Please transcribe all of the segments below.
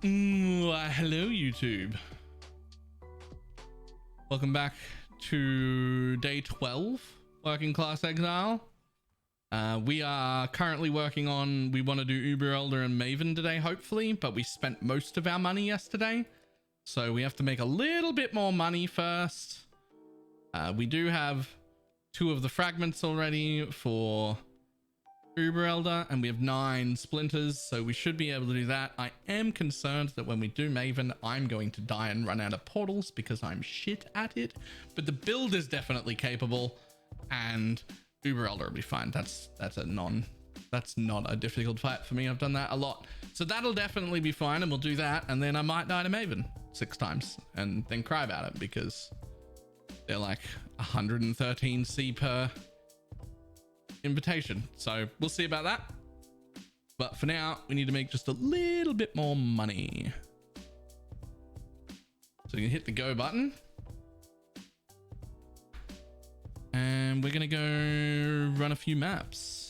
Hello YouTube. Welcome back to day 12, Working Class Exile. We are currently working on, we want to do Uber Elder and Maven today, hopefully, but we spent most of our money yesterday. So we have to make a little bit more money first. We do have 2 of the fragments already for Uber Elder, and we have 9 splinters, so we should be able to do that. I am concerned that when we do Maven, I'm going to die and run out of portals because I'm shit at it, but the build is definitely capable, and Uber Elder will be fine. That's not a difficult fight for me. I've done that a lot, so that'll definitely be fine, and we'll do that, and then I might die to Maven 6 times and then cry about it because they're like 113 C per invitation, so we'll see about that. But for now, we need to make just a little bit more money, so you can hit the go button, and we're gonna go run a few maps.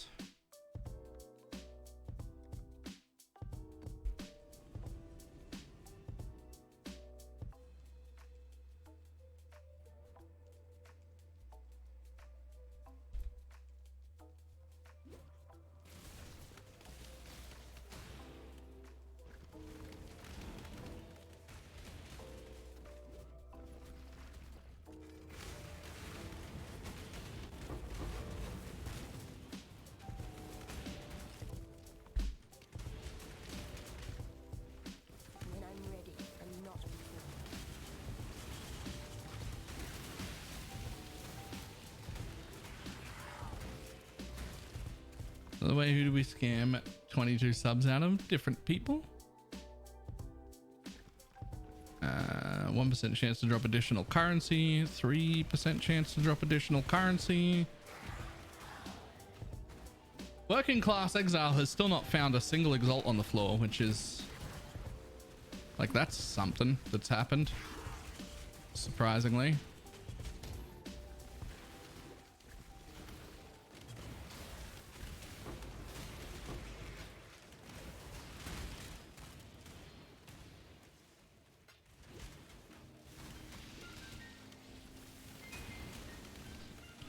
By the way, who do we scam 22 subs out of? Different people. 1% chance to drop additional currency, 3% chance to drop additional currency. Working Class Exile has still not found a single exalt on the floor, which is like, that's something that's happened, surprisingly.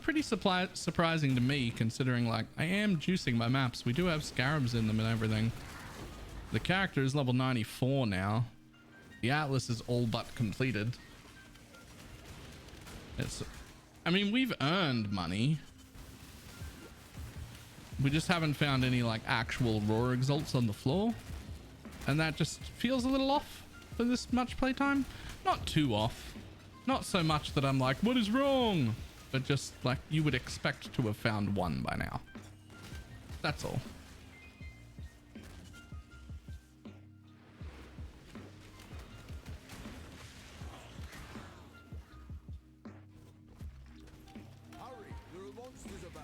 Pretty surprising to me, considering like I am juicing my maps. We do have scarabs in them and everything. The character is level 94 now. The atlas is all but completed. I mean, we've earned money. We just haven't found any like actual raw exalts on the floor, and that just feels a little off for this much playtime. Not too off, not so much that I'm like, what is wrong? But just like you would expect to have found one by now. That's all. Hurry, there are monsters about.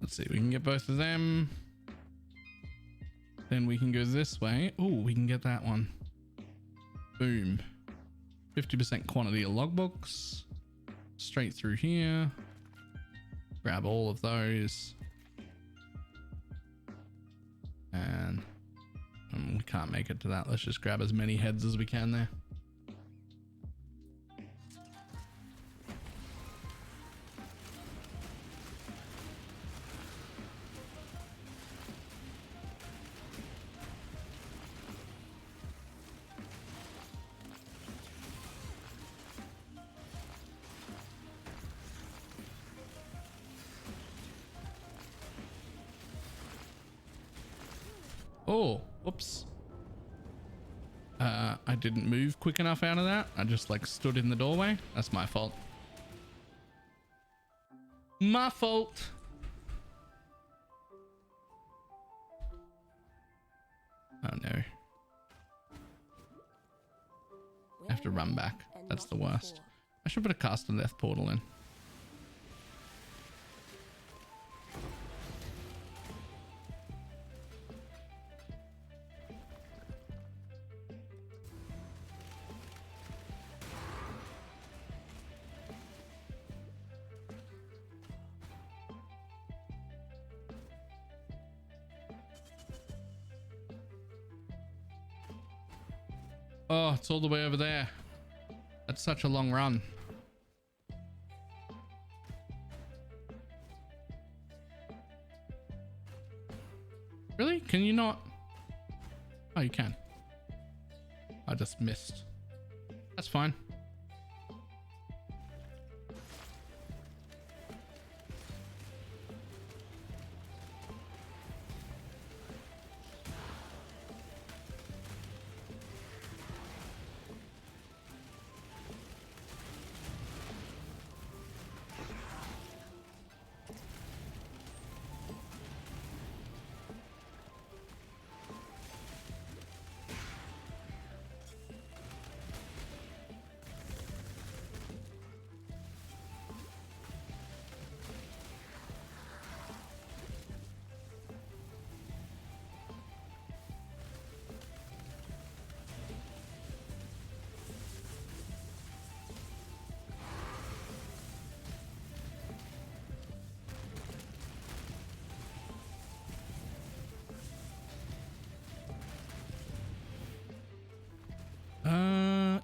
Let's see, we can get both of them. Then we can go this way. Oh, we can get that one. Boom. 50% quantity of logbooks. Straight through here. Grab all of those. And we can't make it to that. Let's just grab as many heads as we can there. Oh, whoops. I didn't move quick enough out of that. I just like stood in the doorway. That's my fault. My fault. Oh no. I have to run back. That's the worst. I should put a cast and death portal in. Oh, it's all the way over there. That's such a long run. Really? Can you not? Oh, you can. I just missed. That's fine.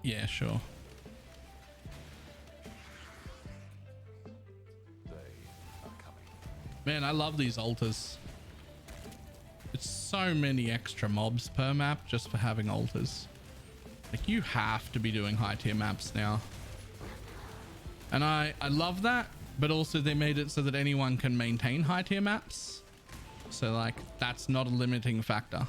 Yeah, sure. Man, I love these altars. It's so many extra mobs per map just for having altars. Like, you have to be doing high tier maps now. And I love that, but also they made it so that anyone can maintain high tier maps. So like, that's not a limiting factor.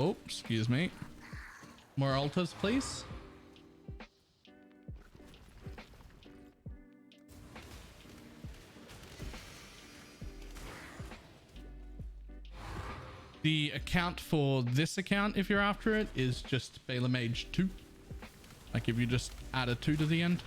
Oh, excuse me. More altars, please. The account for this account, if you're after it, is just BalorMage 2. Like if you just add a 2 to the end.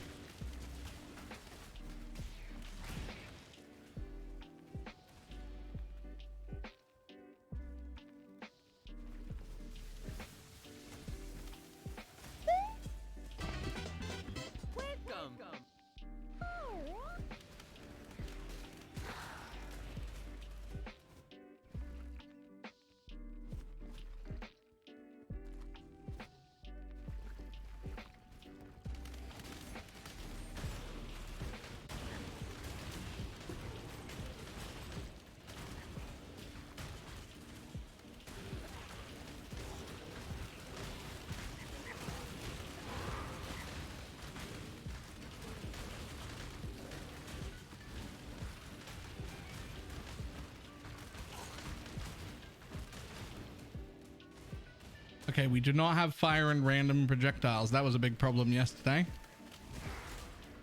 Okay, we do not have fire and random projectiles. That was a big problem yesterday.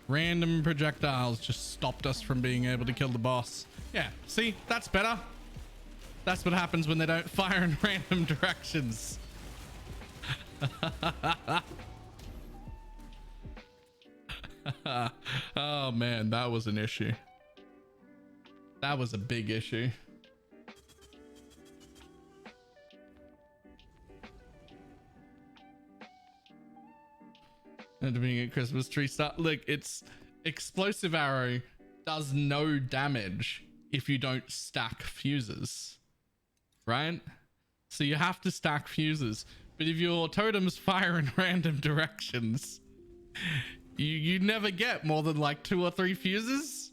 Random projectiles just stopped us from being able to kill the boss. Yeah, see, that's better. That's what happens when they don't fire in random directions. Oh man, that was an issue. That was a big issue. And being a Christmas tree start. Look, it's explosive arrow does no damage if you don't stack fuses, right? So you have to stack fuses. But if your totems fire in random directions, you never get more than like 2 or 3 fuses.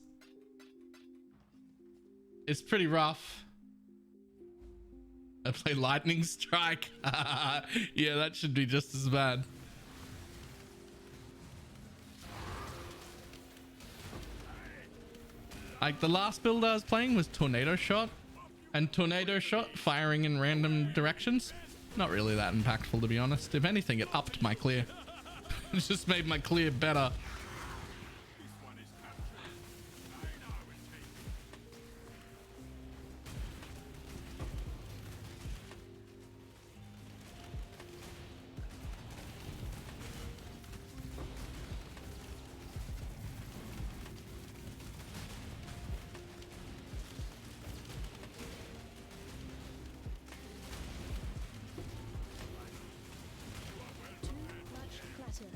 It's pretty rough. I play lightning strike. Yeah, that should be just as bad. Like the last build I was playing was tornado shot, and tornado shot firing in random directions. Not really that impactful, to be honest. If anything, it upped my clear. It just made my clear better. better.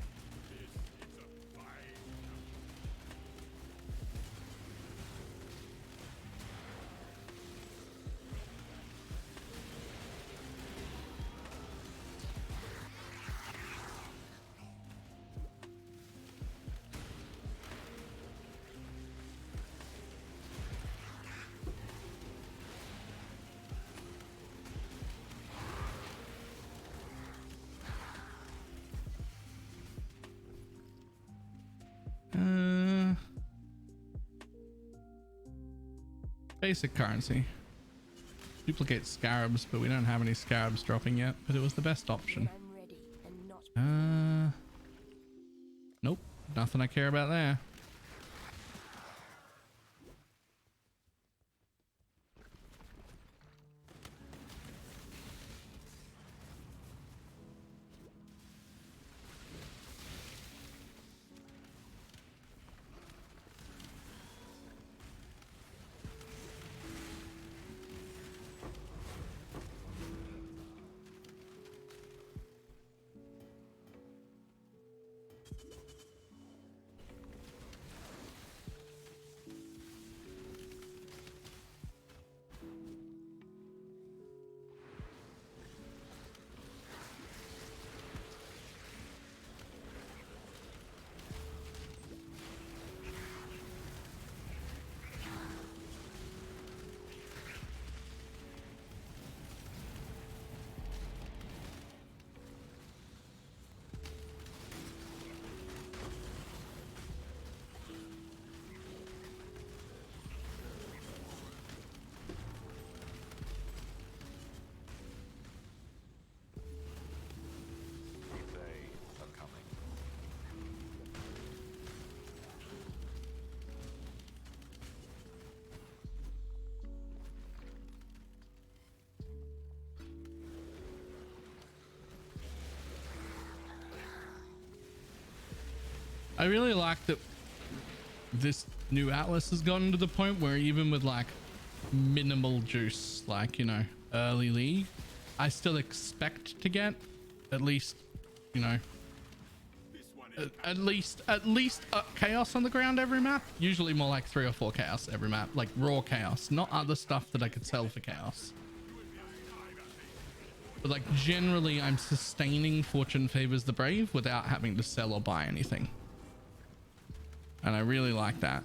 Basic currency. Duplicate scarabs, but we don't have any scarabs dropping yet, but it was the best option. I'm ready and not Nope, nothing I care about there. I really like that this new Atlas has gotten to the point where even with like minimal juice, like, you know, early league, I still expect to get at least, you know, at least chaos on the ground every map. Usually more like 3 or 4 chaos every map, like raw chaos, not other stuff that I could sell for chaos. But like generally I'm sustaining Fortune Favors the Brave without having to sell or buy anything. And I really like that.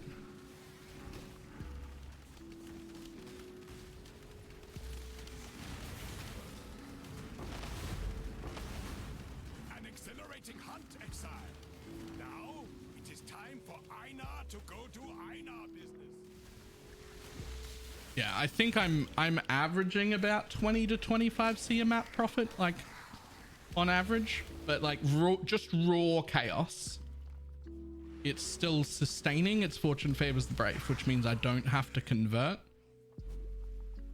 An exhilarating hunt, Exile. Now it is time for Einar to go to Einar business. Yeah, I think I'm averaging about 20 to 25 C a map profit, like on average, but like just raw chaos. It's still sustaining its Fortune Favors the Brave, which means I don't have to convert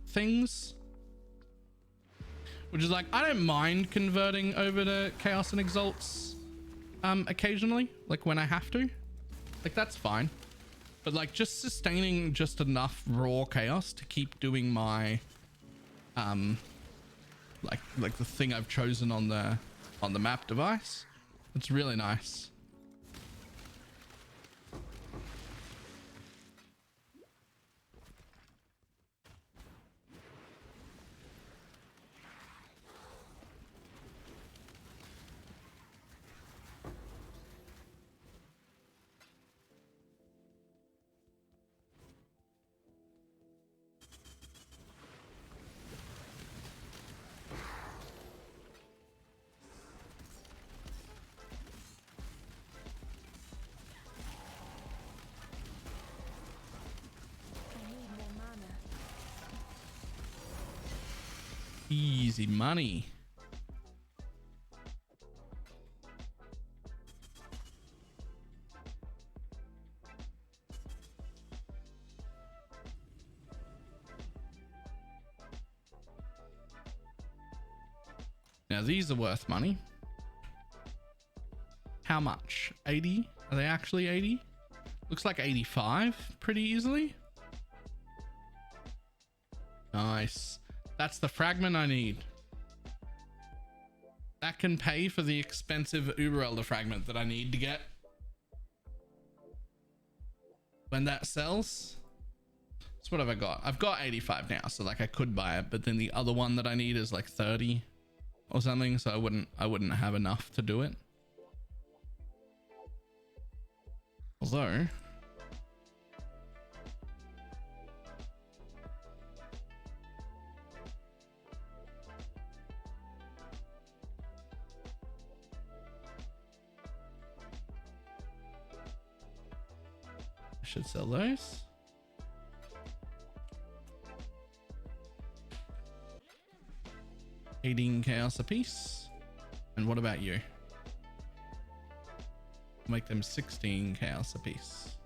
things. Which is like, I don't mind converting over to Chaos and Exalts occasionally, like when I have to. Like, that's fine. But like just sustaining just enough raw chaos to keep doing my like the thing I've chosen on the map device. It's really nice. Easy money. Now these are worth money. How much? 80? Are they actually 80? Looks like 85 pretty easily. Nice. That's the fragment I need. That can pay for the expensive Uber Elder fragment that I need to get. When that sells. So what have I got? I've got 85 now, so like I could buy it, but then the other one that I need is like 30 or something, so I wouldn't have enough to do it. Although I should sell those. $18 chaos a piece. And what about you? Make them 16 chaos a piece.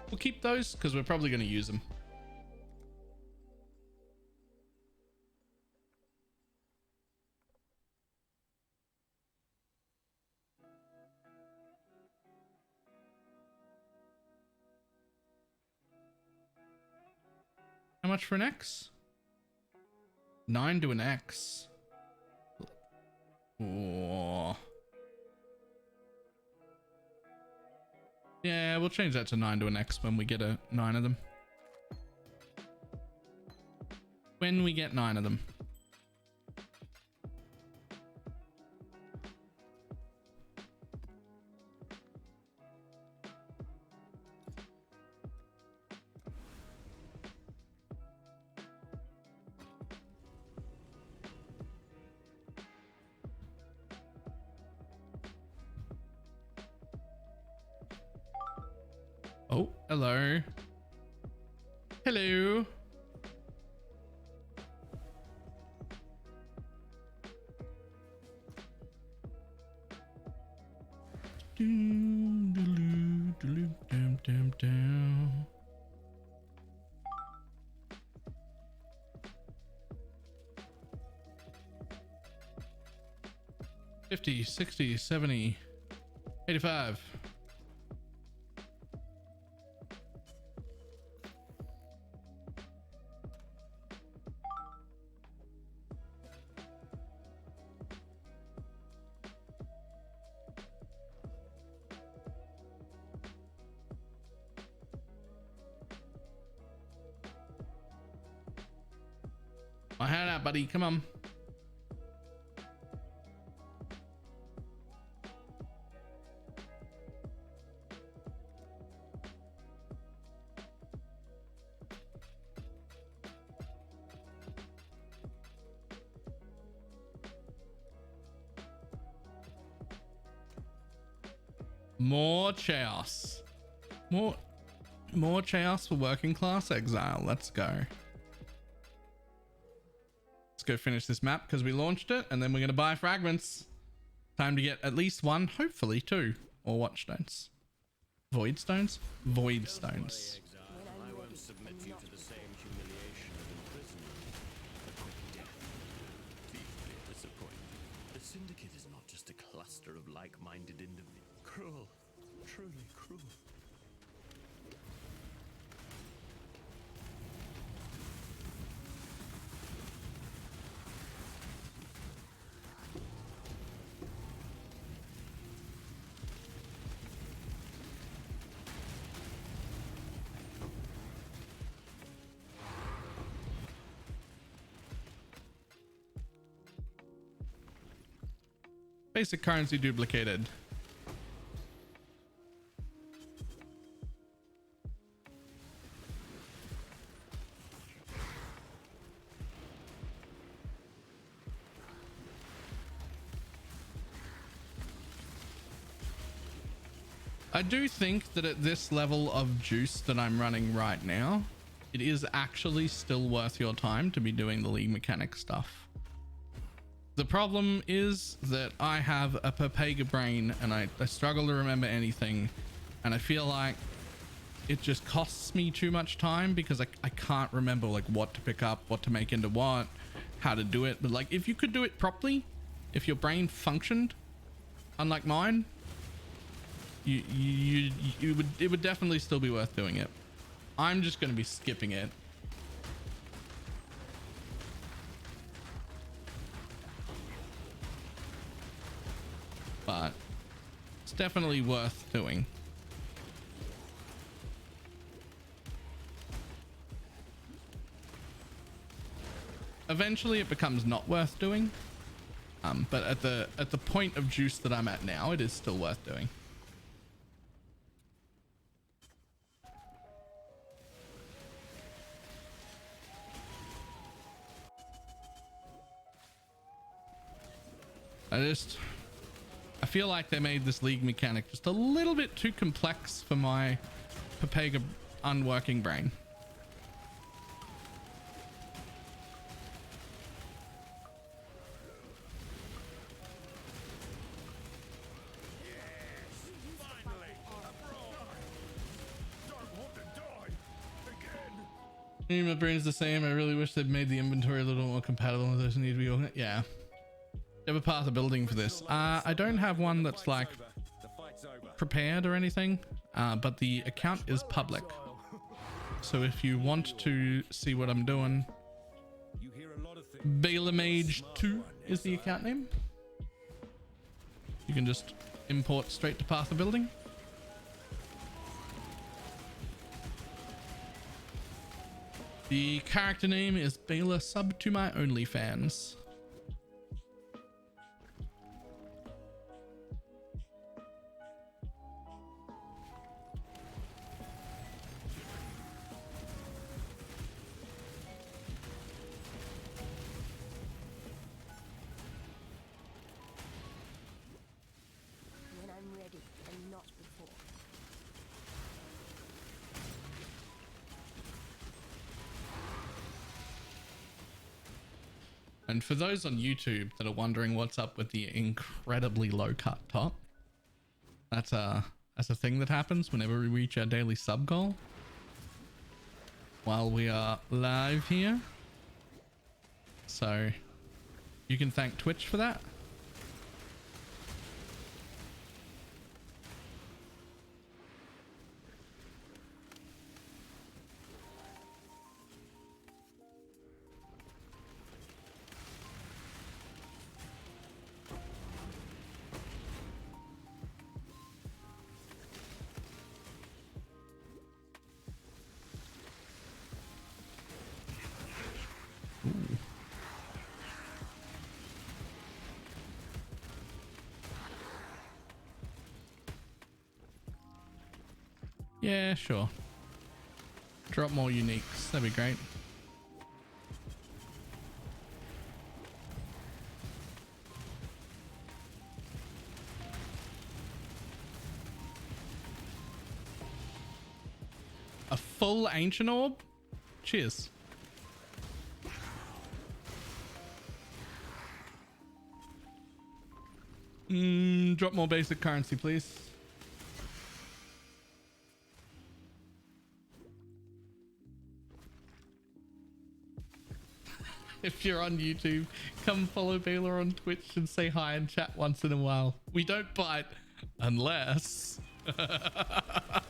We'll keep those because we're probably going to use them. How much for an X? 9 to an X. Oh. Yeah, we'll change that to 9 to an X when we get 9 of them. When we get 9 of them. Oh, hello. Hello. Dum. 50, 60, 70, 85. My hand out, buddy. Come on. More chaos. More chaos for working class exile. Let's go. Let's go finish this map because we launched it and then we're going to buy fragments. Time to get at least one, hopefully two, or what stones? Void stones? Void stones. I won't submit you to the same humiliation of imprisonment. A quick death. Deeply disappointed. The Syndicate is not just a cluster of like-minded individuals. Cruel. Truly cruel. Basic currency duplicated. I do think that at this level of juice that I'm running right now, it is actually still worth your time to be doing the league mechanic stuff. The problem is that I have a Papega brain and I struggle to remember anything, and I feel like it just costs me too much time because I can't remember like what to pick up, what to make into what, how to do it. But like if you could do it properly, if your brain functioned unlike mine, it would definitely still be worth doing it. I'm just going to be skipping it. But it's definitely worth doing. Eventually it becomes not worth doing. But at the point of juice that I'm at now, it is still worth doing. I feel like they made this league mechanic just a little bit too complex for my Papega unworking brain. My brain's the same. I really wish they'd made the inventory a little more compatible with those need to be organized. Yeah. You have a path of building for this. I don't have one that's like prepared or anything, but the account is public. So if you want to see what I'm doing, BalorMage 2 is the account name. You can just import straight to path of building. The character name is Balor sub to my OnlyFans. When I'm ready and not before. And for those on YouTube that are wondering what's up with the incredibly low cut top, that's a thing that happens whenever we reach our daily sub goal while we are live here. So you can thank Twitch for that. Yeah, sure. Drop more uniques. That'd be great. A full ancient orb? Cheers. Drop more basic currency, please. If you're on YouTube, come follow Balor on Twitch and say hi and chat once in a while. We don't bite unless... They are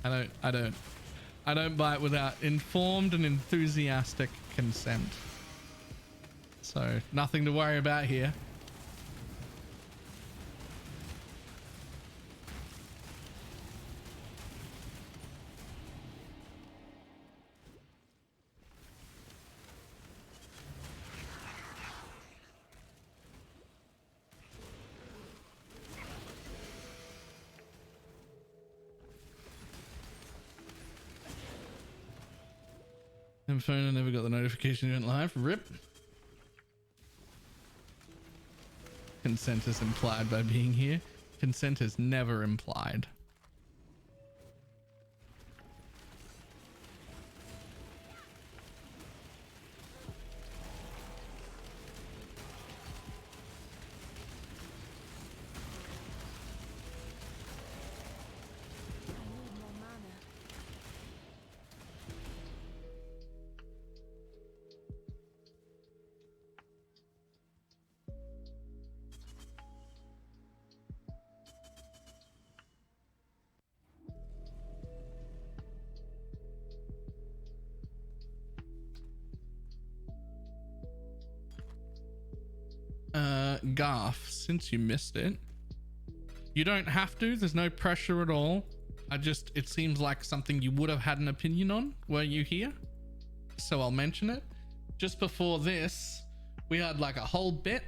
coming. I don't bite without informed and enthusiastic consent. So nothing to worry about here. Phone, I never got the notification you went live. RIP. Consent is implied by being here. Consent is never implied. Garth, since you missed it, you don't have to. There's no pressure at all. It seems like something you would have had an opinion on were you here. So I'll mention it. Just before this, we had like a whole bit.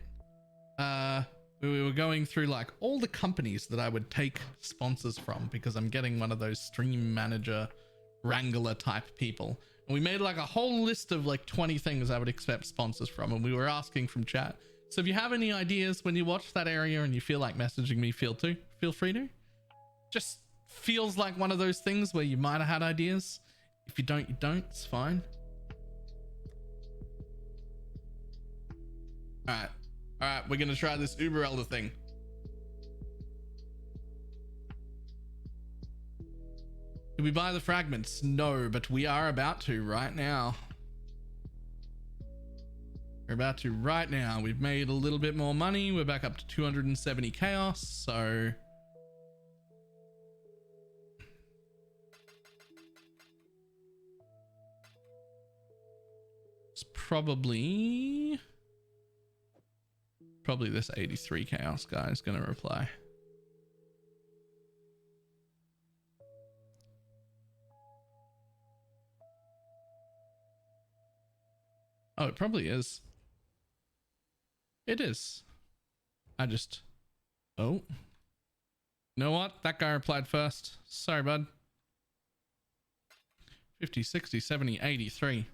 We were going through like all the companies that I would take sponsors from, because I'm getting one of those stream manager wrangler type people. And we made like a whole list of like 20 things I would accept sponsors from. And we were asking from chat. So if you have any ideas when you watch that area and you feel like messaging me, feel free to. Just feels like one of those things where you might have had ideas. If you don't, you don't. It's fine. All right, we're gonna try this Uber Elder thing. Did we buy the fragments? No, but we are about to right now. We're about to right now. We've made a little bit more money. We're back up to 270 chaos, so it's probably this 83 chaos guy is going to reply. Oh, it probably is. It is. Oh. You know what? That guy replied first. Sorry, bud. 50, 60, 70, 83.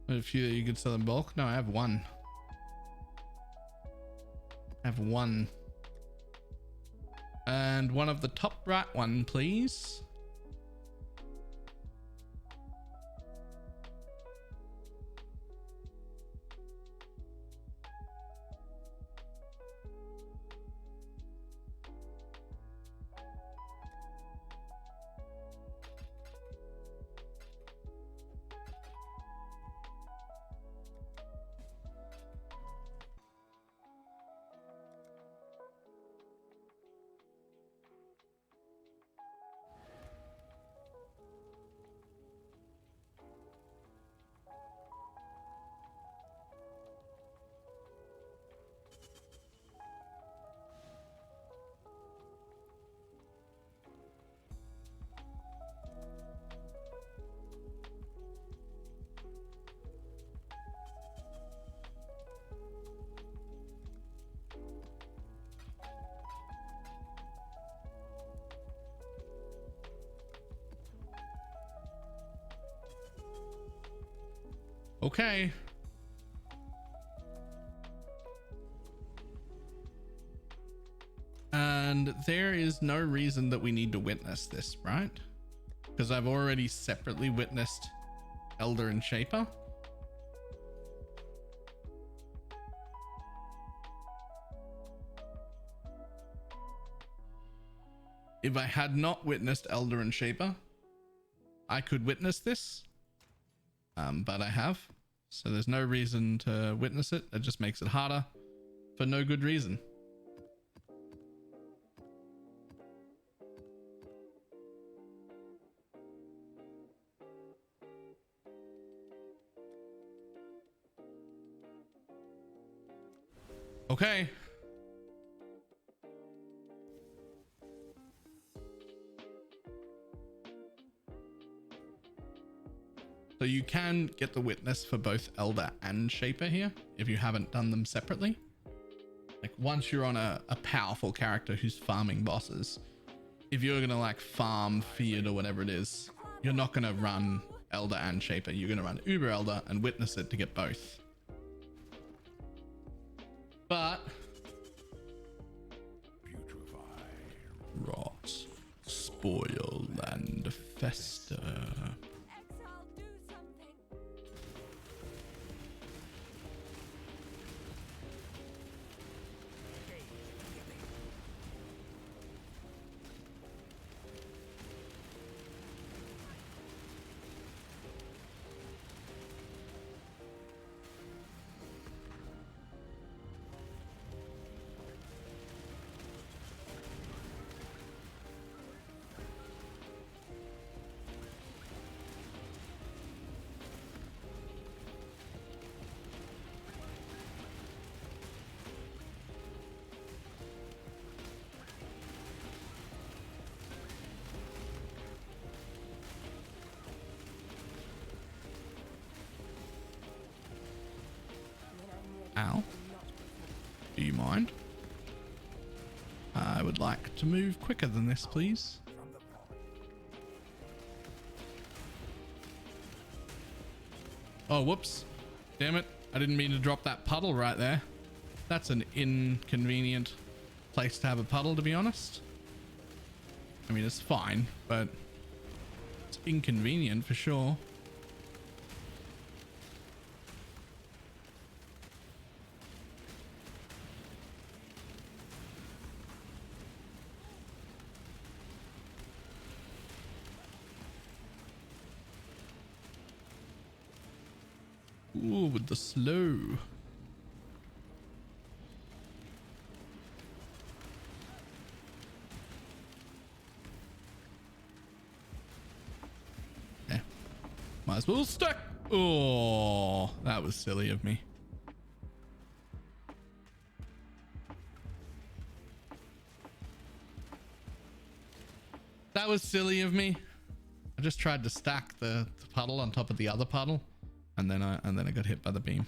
A few that you could sell in bulk. No, I have one. And one of the top right one, please. Okay. And there is no reason that we need to witness this, right? Because I've already separately witnessed Elder and Shaper. If I had not witnessed Elder and Shaper, I could witness this. But I have. So there's no reason to witness it. It just makes it harder for no good reason. Okay. So you can get the witness for both Elder and Shaper here if you haven't done them separately. Like once you're on a powerful character who's farming bosses, if you're gonna like farm Feared or whatever it is, you're not gonna run Elder and Shaper. You're gonna run Uber Elder and witness it to get both. But rot, spoil, and fester. Exile, do something. Ow. Do you mind? I would like to move quicker than this, please. Oh, whoops. Damn it. I didn't mean to drop that puddle right there. That's an inconvenient place to have a puddle, to be honest. I mean, it's fine, but it's inconvenient for sure. Ooh, with the slow. Yeah. Might as well stack. Oh, that was silly of me. That was silly of me. I just tried to stack the puddle on top of the other puddle. And then I got hit by the beam.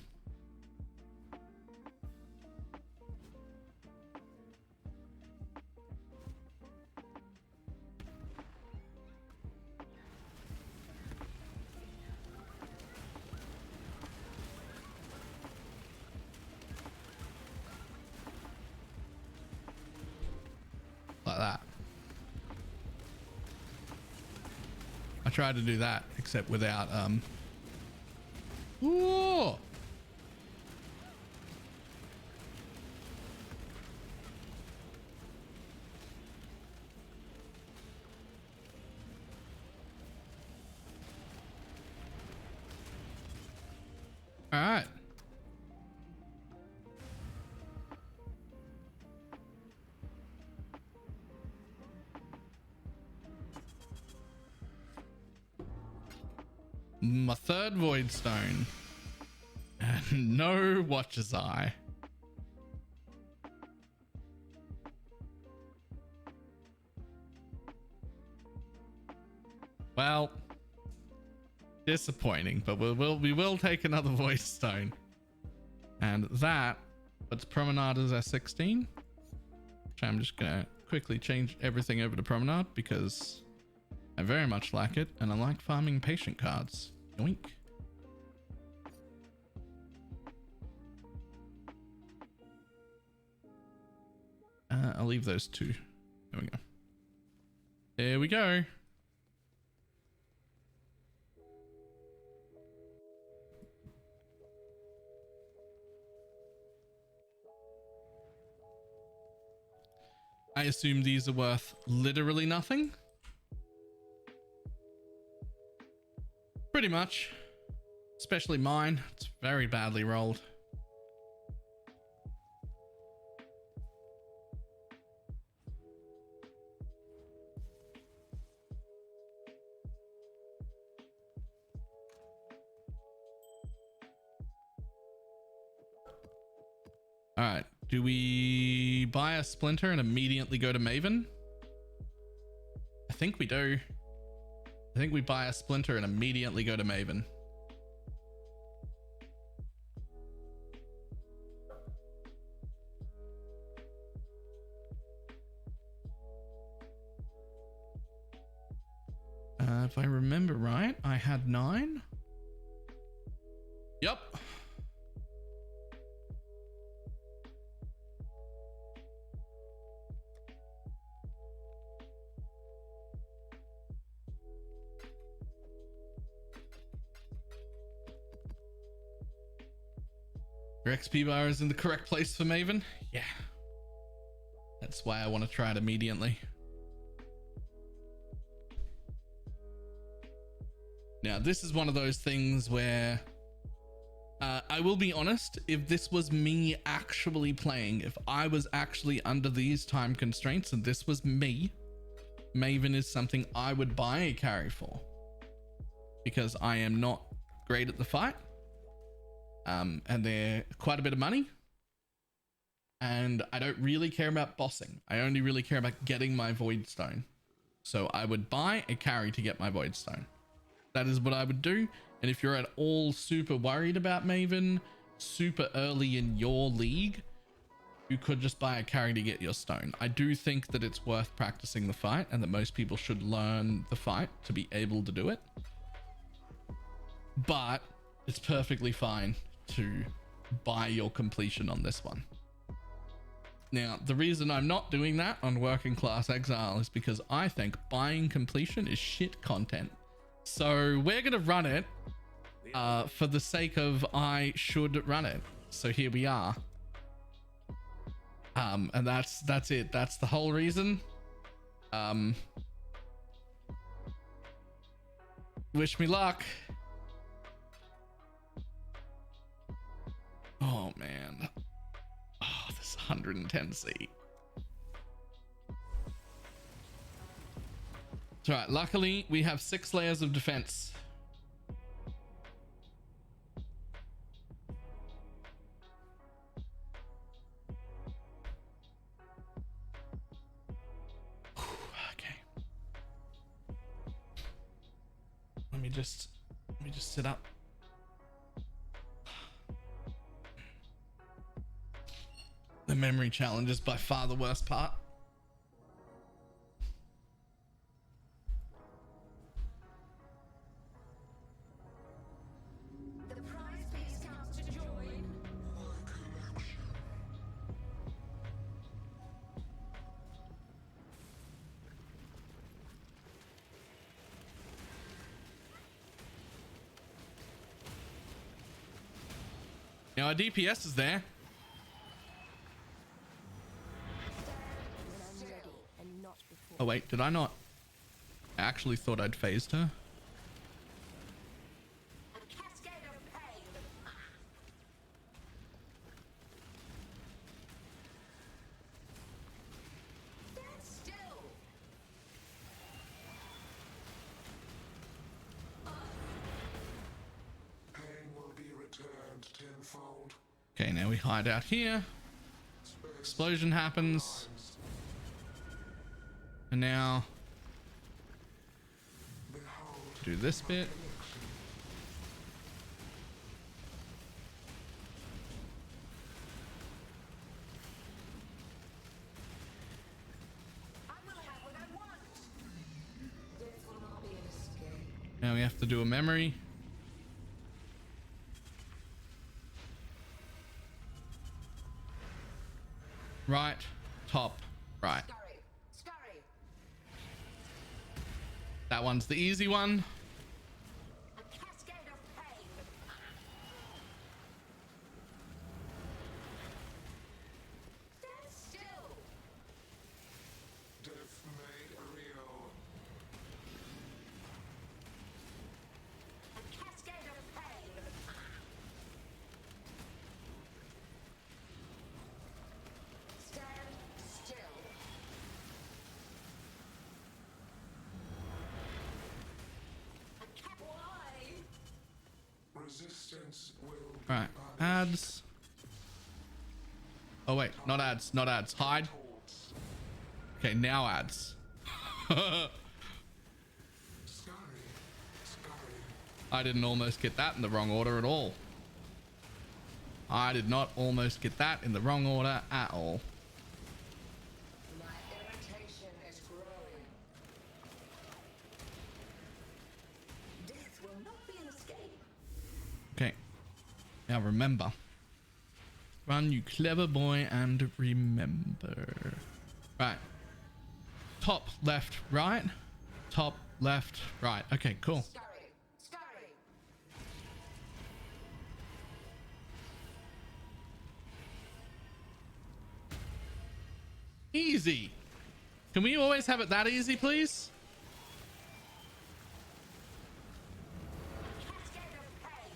Like that. I tried to do that, except without Ooh. All right. My third void stone. And no watcher's eye. Well, disappointing, but we will take another void stone. And that puts Promenade as our 16. Which I'm just gonna quickly change everything over to Promenade because I very much like it and I like farming patient cards. Yoink. I'll leave those two. There we go. There we go. I assume these are worth literally nothing. Pretty much. Especially mine. It's very badly rolled. All right. Do we buy a splinter and immediately go to Maven? I think we do. I think we buy a splinter and immediately go to Maven. If I remember right, I had 9. Yep. Your XP bar is in the correct place for Maven? Yeah. That's why I want to try it immediately. Now, this is one of those things where I will be honest, if this was me actually playing, if I was actually under these time constraints and this was me, Maven is something I would buy a carry for because I am not great at the fight. And they're quite a bit of money. And I don't really care about bossing. I only really care about getting my void stone. So I would buy a carry to get my void stone. That is what I would do. And if you're at all super worried about Maven super early in your league, you could just buy a carry to get your stone. I do think that it's worth practicing the fight and that most people should learn the fight to be able to do it. But it's perfectly fine to buy your completion on this one. Now, the reason I'm not doing that on working class Exile is because I think buying completion is shit content. So we're going to run it for the sake of I should run it. So here we are. And that's it. That's the whole reason. Wish me luck. Oh man. Oh, this 110C. That's right. Luckily, we have 6 layers of defense. Okay. Let me just sit up. The memory challenge is by far the worst part. The prize base counts to join. Now our DPS is there. When I'm ready and not before. Oh wait, did I not? I actually thought I'd phased her. A cascade of pain. Stand still. Pain will be returned tenfold. Okay, now we hide out here. Explosion happens. And now Behold, do this bit. I will have what I want. Death will not be an escape. Now we have to do a memory. Right, top, right. Scurry. Scurry. That one's the easy one. A cascade of pain. Stand still. death made real. A cascade of pain. Stand still. Why? Resistance will be Right, ads. Oh wait, not ads, not ads. Hide. Okay, now ads. scurry. Scurry. I didn't almost get that in the wrong order at all. I did not almost get that in the wrong order at all. My irritation is growing. Death will not be an escape. Okay. Now remember. Run, you clever boy, and remember. Right. Top, left, right. Top, left, right. Okay, cool. Scurry. Scurry. Easy. Can we always have it that easy, please? Cascade of pain.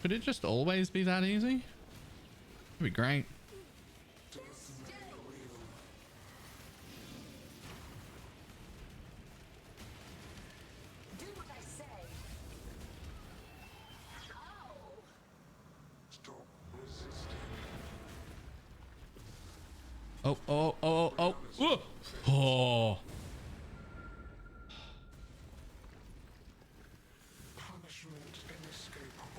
Could it just always be that easy? That'd be great. Do what I say. Ow! Stop resisting. Oh, oh, oh, oh, oh. Oh. Punishment inescapable.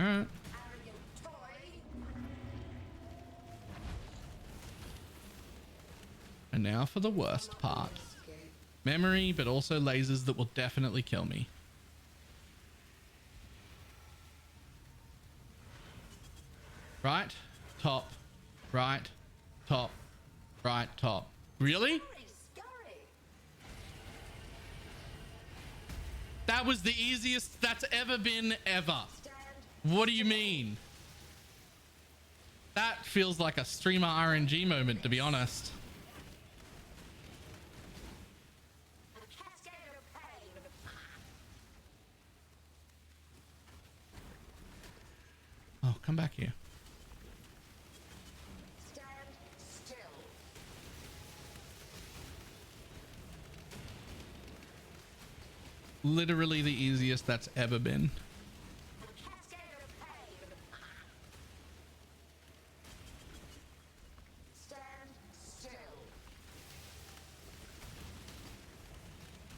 All right. Arrogant toy. And now for the worst part. Escape. Memory, but also lasers that will definitely kill me. Right, top, right, top, right, top. Really? Scurry. That was the easiest that's ever been ever. Stand. What do you mean? That feels like a streamer RNG moment, to be honest. A cascade of pain. Oh, come back here. Stand still. Literally the easiest that's ever been. A cascade of pain. Stand still.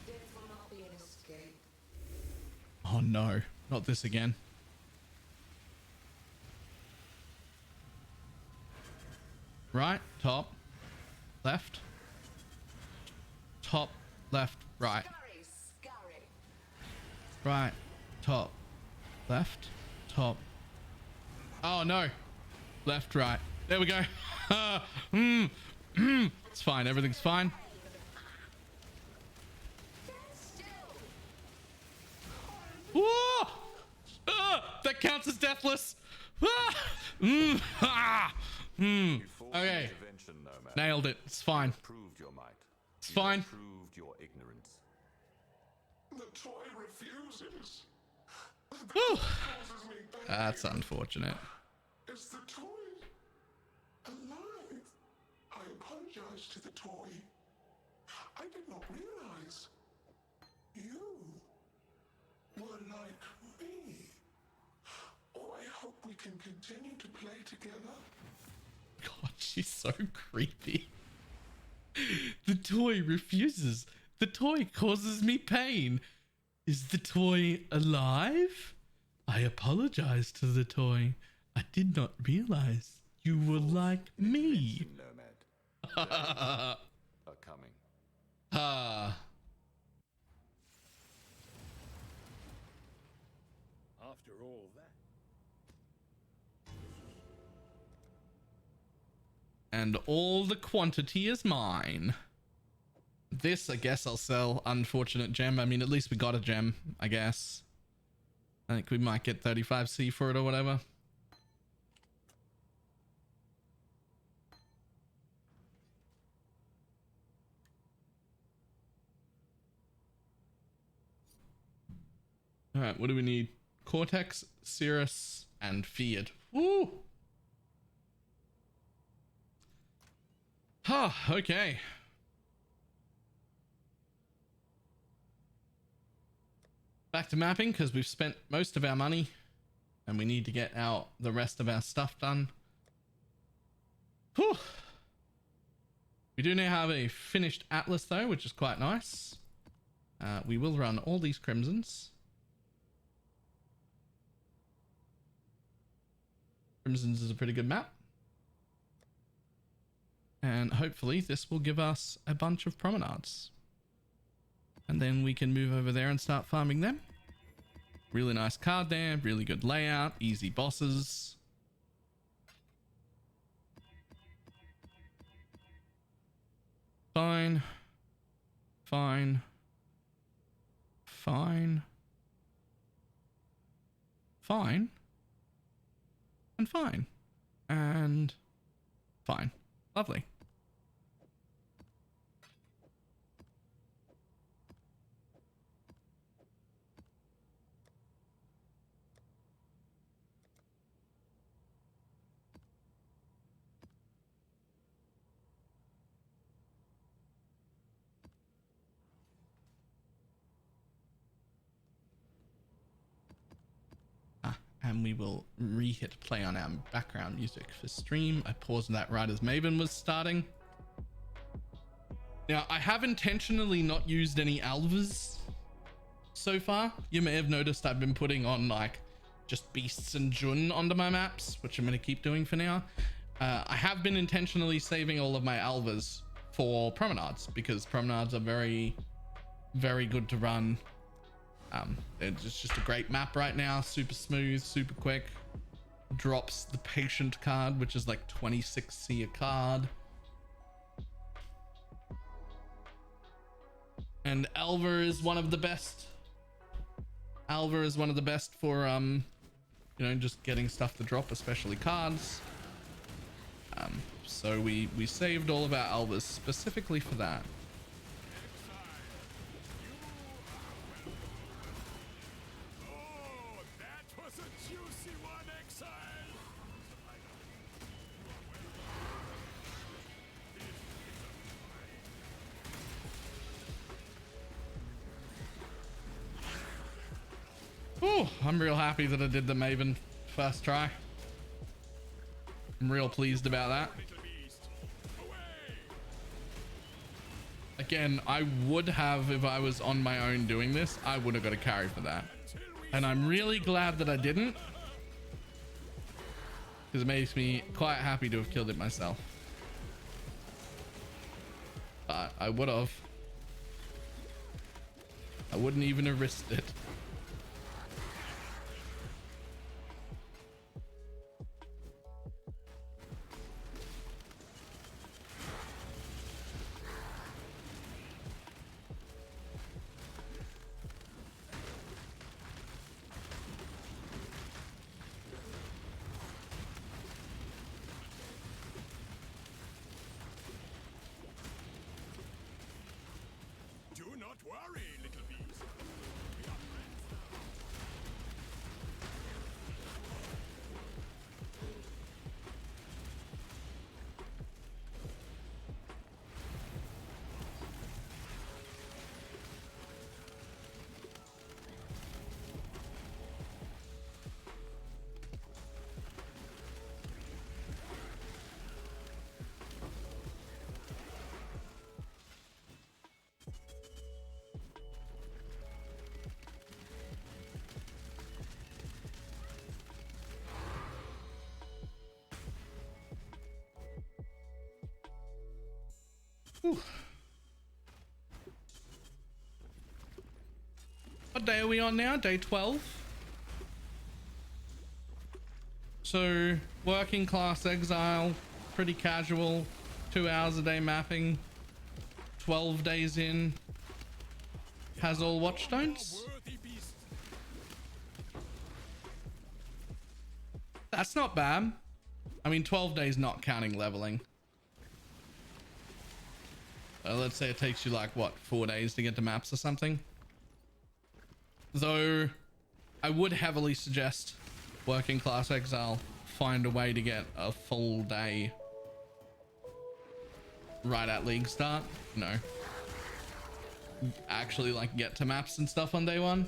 Death will not be an escape. Oh no, not this again. Right, top, left, top, left, right, Scurry, scurry. right, top, left, top. Oh no, left, right. There we go. It's fine. Everything's fine. Stand still. Whoa! That counts as deathless. You forced Okay. intervention, Nomad. Nailed it. It's fine. Proved your might. It's You fine. Proved your ignorance. The toy refuses. Whew. Causes me pain. That's unfortunate. Is the toy alive? I apologize to the toy. I did not realize you were like me. Oh, I hope we can continue to play together. God, she's so creepy. The toy refuses. The toy causes me pain. Is the toy alive? I apologize to the toy. I did not realize you were like me. Nomad. Are coming. Ah. After all that. And all the quantity is mine. This, I guess I'll sell. Unfortunate gem. I mean, at least we got a gem, I guess. I think we might get 35C for it or whatever. All right, what do we need? Cortex, Cirrus, and Feared. Woo! Huh, okay. Back to mapping because we've spent most of our money and we need to get out the rest of our stuff done. Whew. We do now have a finished atlas though, which is quite nice. We will run all these crimsons. Crimsons is a pretty good map. And hopefully this will give us a bunch of promenades. And then we can move over there and start farming them. Really nice card there. Really good layout. Easy bosses. Fine. Fine. Fine. Fine. And fine. And fine. Lovely. And we will re-hit play on our background music for stream. I paused that right as Maven was starting. Now, I have intentionally not used any alvas so far. You may have noticed I've been putting on like just beasts and Jun onto my maps, which I'm going to keep doing for now. I have been intentionally saving all of my alvas for promenades because promenades are very, very good to run. It's just a great map right now. Super smooth, super quick. Drops the patient card, which is like 26C a card. And Alva is one of the best. Alva is one of the best for you know, just getting stuff to drop, especially cards. So we saved all of our Alvas specifically for that. Oh, that was a juicy one, Exile. Oh, I'm real happy that I did the Maven first try. I'm real pleased about that. Little beast, away. Again, I would have, if I was on my own doing this, I would have got a carry for that. And I'm really glad that I didn't, because it makes me quite happy to have killed it myself. But I would have. I wouldn't even have risked it. Do not worry, little beast. We are friends now. Whew. What day are we on now? Day 12. So working class Exile, pretty casual, 2 hours a day mapping, 12 days in, has all watchstones. Worthy beast. That's not bad. I mean, 12 days not counting leveling. Let's say it takes you like, what, 4 days to get to maps or something? Though, I would heavily suggest working class Exile find a way to get a full day right at league start. No. Actually, like, get to maps and stuff on day one.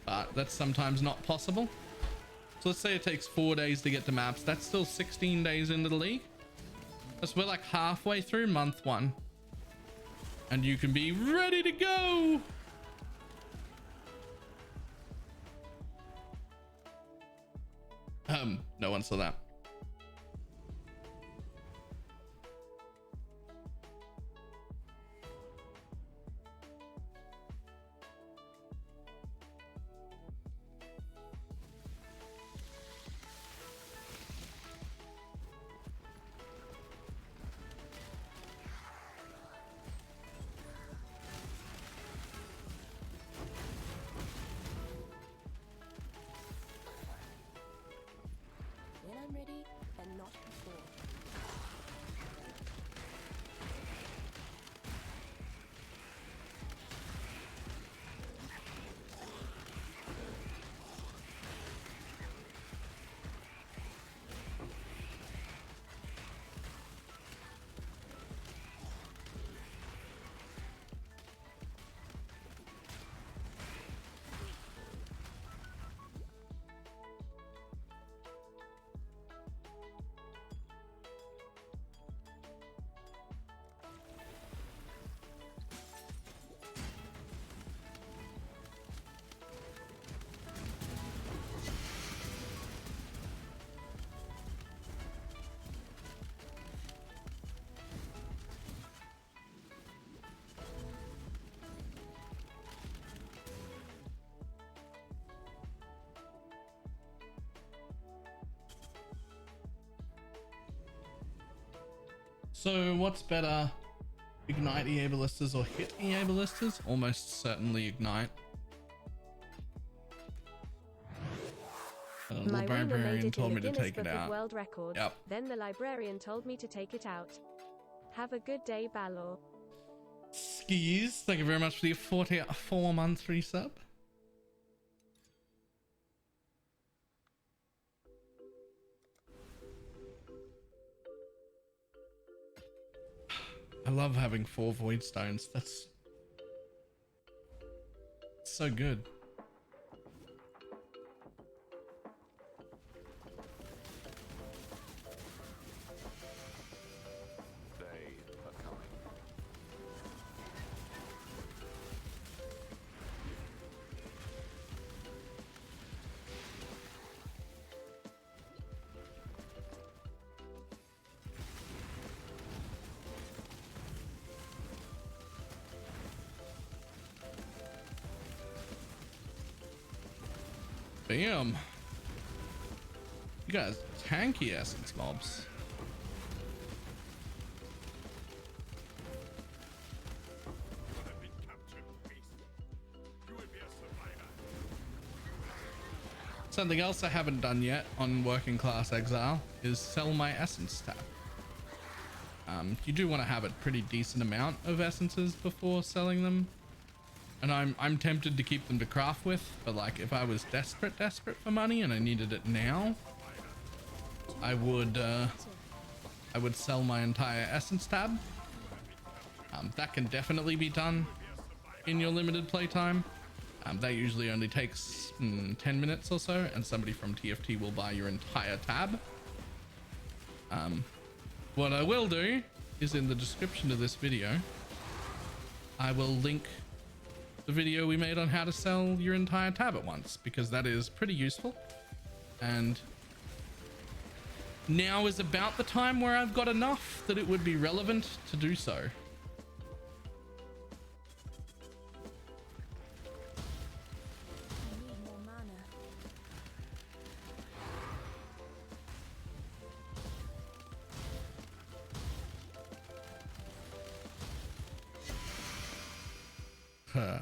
But that's sometimes not possible. So let's say it takes 4 days to get to maps. That's still 16 days into the league. So we're like halfway through month 1. And you can be ready to go. No one saw that. When I'm So what's better, ignite EA ballistas or hit EA ballistas? Almost certainly ignite. The My Runa made librarian it in told the me to Guinness take it Book of out. World Records. Yep. Then the librarian told me to take it out. Have a good day, Balor. Skis, thank you very much for the 44-month resub. I love having 4 void stones. That's so good. They are coming. Bam. You guys tanky essence mobs. You have been captured, beast. You will be a survivor. Something else I haven't done yet on working class Exile is sell my essence tab. You do want to have a pretty decent amount of essences before selling them. And I'm tempted to keep them to craft with, but like if I was desperate for money and I needed it now, I would sell my entire essence tab. That can definitely be done in your limited playtime. That usually only takes 10 minutes or so, and somebody from TFT will buy your entire tab. What I will do is in the description of this video, I will link the video we made on how to sell your entire tab at once, because that is pretty useful. And now is about the time where I've got enough that it would be relevant to do so. I need more mana. Huh.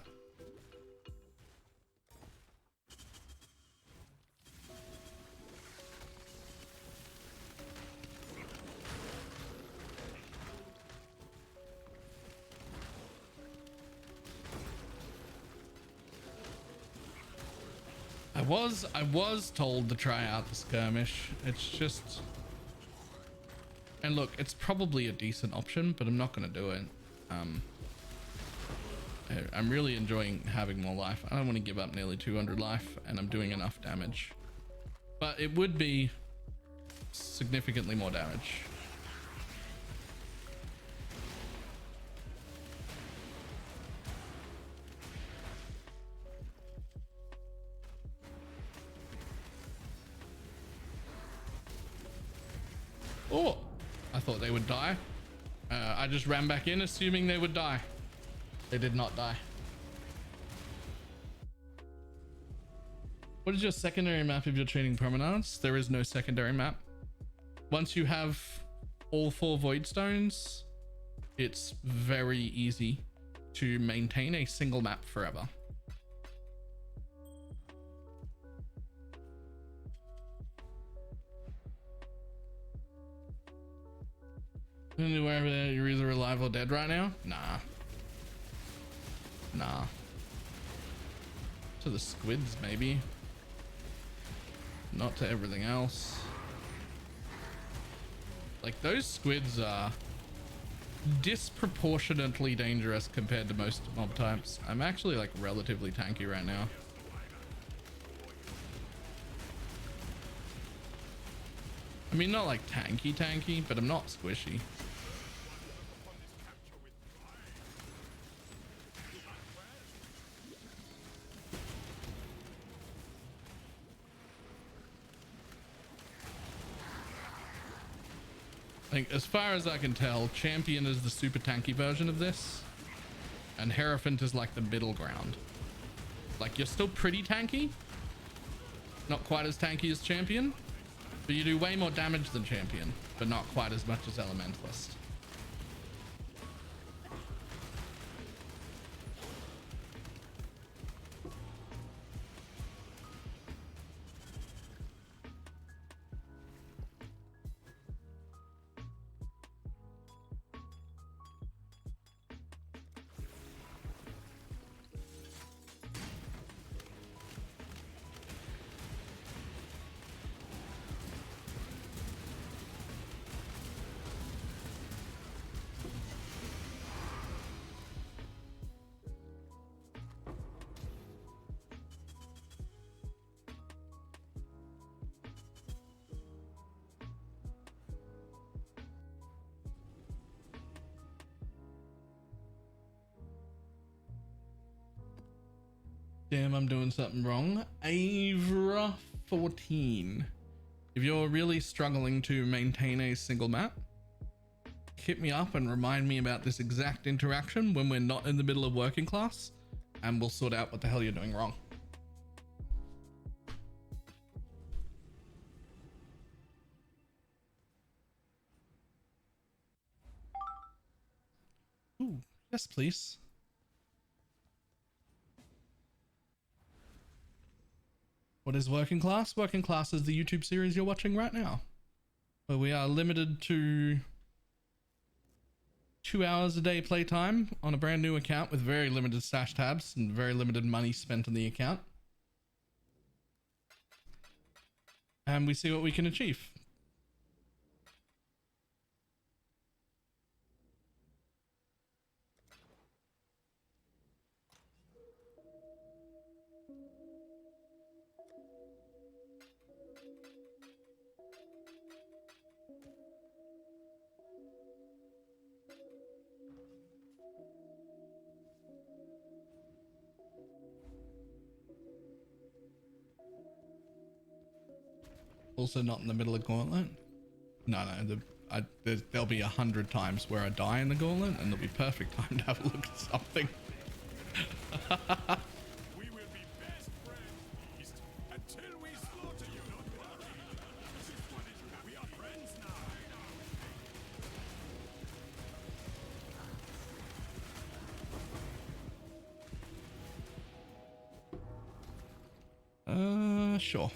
I was told to try out the skirmish. It's just, and look, it's probably a decent option, but I'm not going to do it. I'm really enjoying having more life. I don't want to give up nearly 200 life, and I'm doing enough damage, but it would be significantly more damage. Oh, I thought they would die. I just ran back in assuming they would die. They did not die. What is your secondary map if you're trading promenades? There is no secondary map. Once you have all 4 void stones, it's very easy to maintain a single map forever. Wherever you're either alive or dead right now? Nah. To the squids, maybe. Not to everything else. Like, those squids are disproportionately dangerous compared to most mob types. I'm actually like relatively tanky right now. I mean, not like tanky, but I'm not squishy. I think, as far as I can tell, Champion is the super tanky version of this, and Hierophant is like the middle ground. Like, you're still pretty tanky, not quite as tanky as Champion, but you do way more damage than Champion, but not quite as much as Elementalist. Damn, I'm doing something wrong. Avra 14. If you're really struggling to maintain a single map, hit me up and remind me about this exact interaction when we're not in the middle of working class, and we'll sort out what the hell you're doing wrong. Ooh, yes, please. What is Working Class? Working Class is the YouTube series you're watching right now, where we are limited to 2 hours a day playtime on a brand new account with very limited stash tabs and very limited money spent on the account. And we see what we can achieve. Also not in the middle of Gauntlet. No, there'll be 100 times where I die in the Gauntlet, and there'll be perfect time to have a look at something. We will be best friends, Beast, until we slaughter you. Don't worry. This is what is. We are friends now. Sure.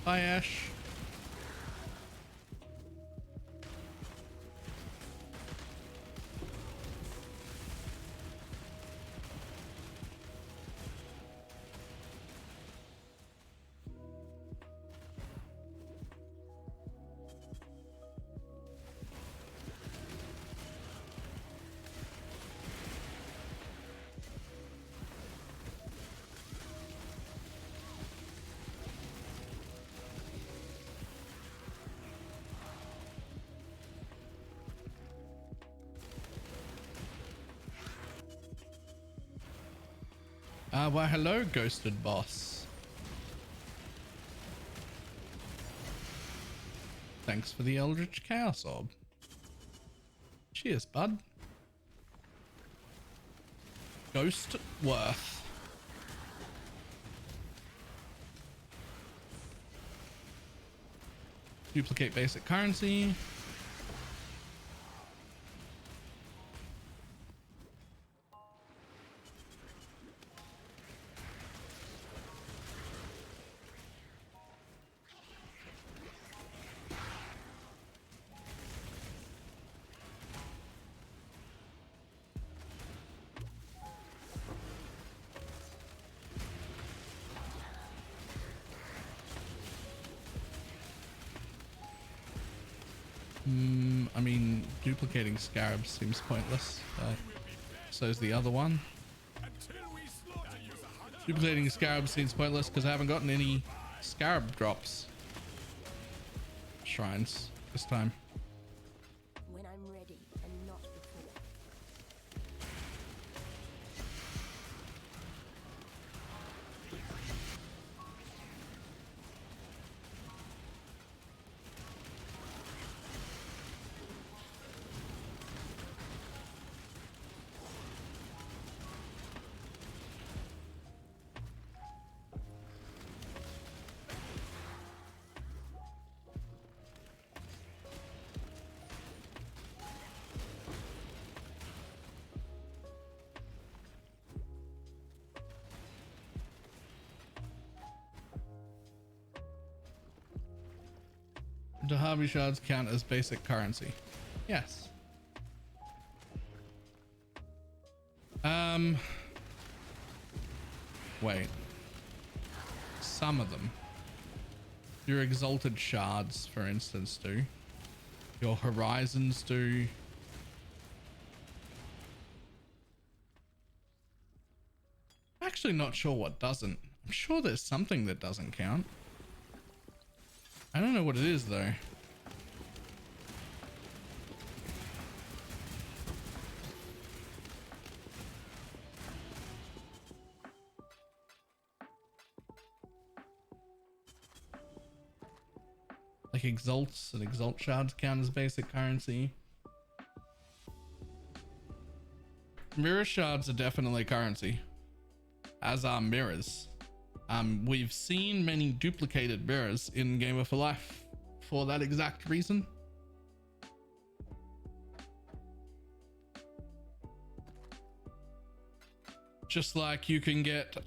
Hi, Ash. Why hello, ghosted boss. Thanks for the Eldritch Chaos Orb. Cheers, bud. Ghost worth. Duplicate basic currency. I mean, duplicating scarabs seems pointless. So is the other one. Duplicating scarabs seems pointless because I haven't gotten any scarab drops. Shrines this time. When I'm ready and not before. Do hobby shards count as basic currency? Yes. Wait. Some of them. Your exalted shards, for instance, do. Your horizons do. I'm actually not sure what doesn't. I'm sure there's something that doesn't count. I don't know what it is though. Like exalts and exalt shards count as basic currency. Mirror shards are definitely currency, as are mirrors. We've seen many duplicated mirrors in Gamer for Life for that exact reason. Just like you can get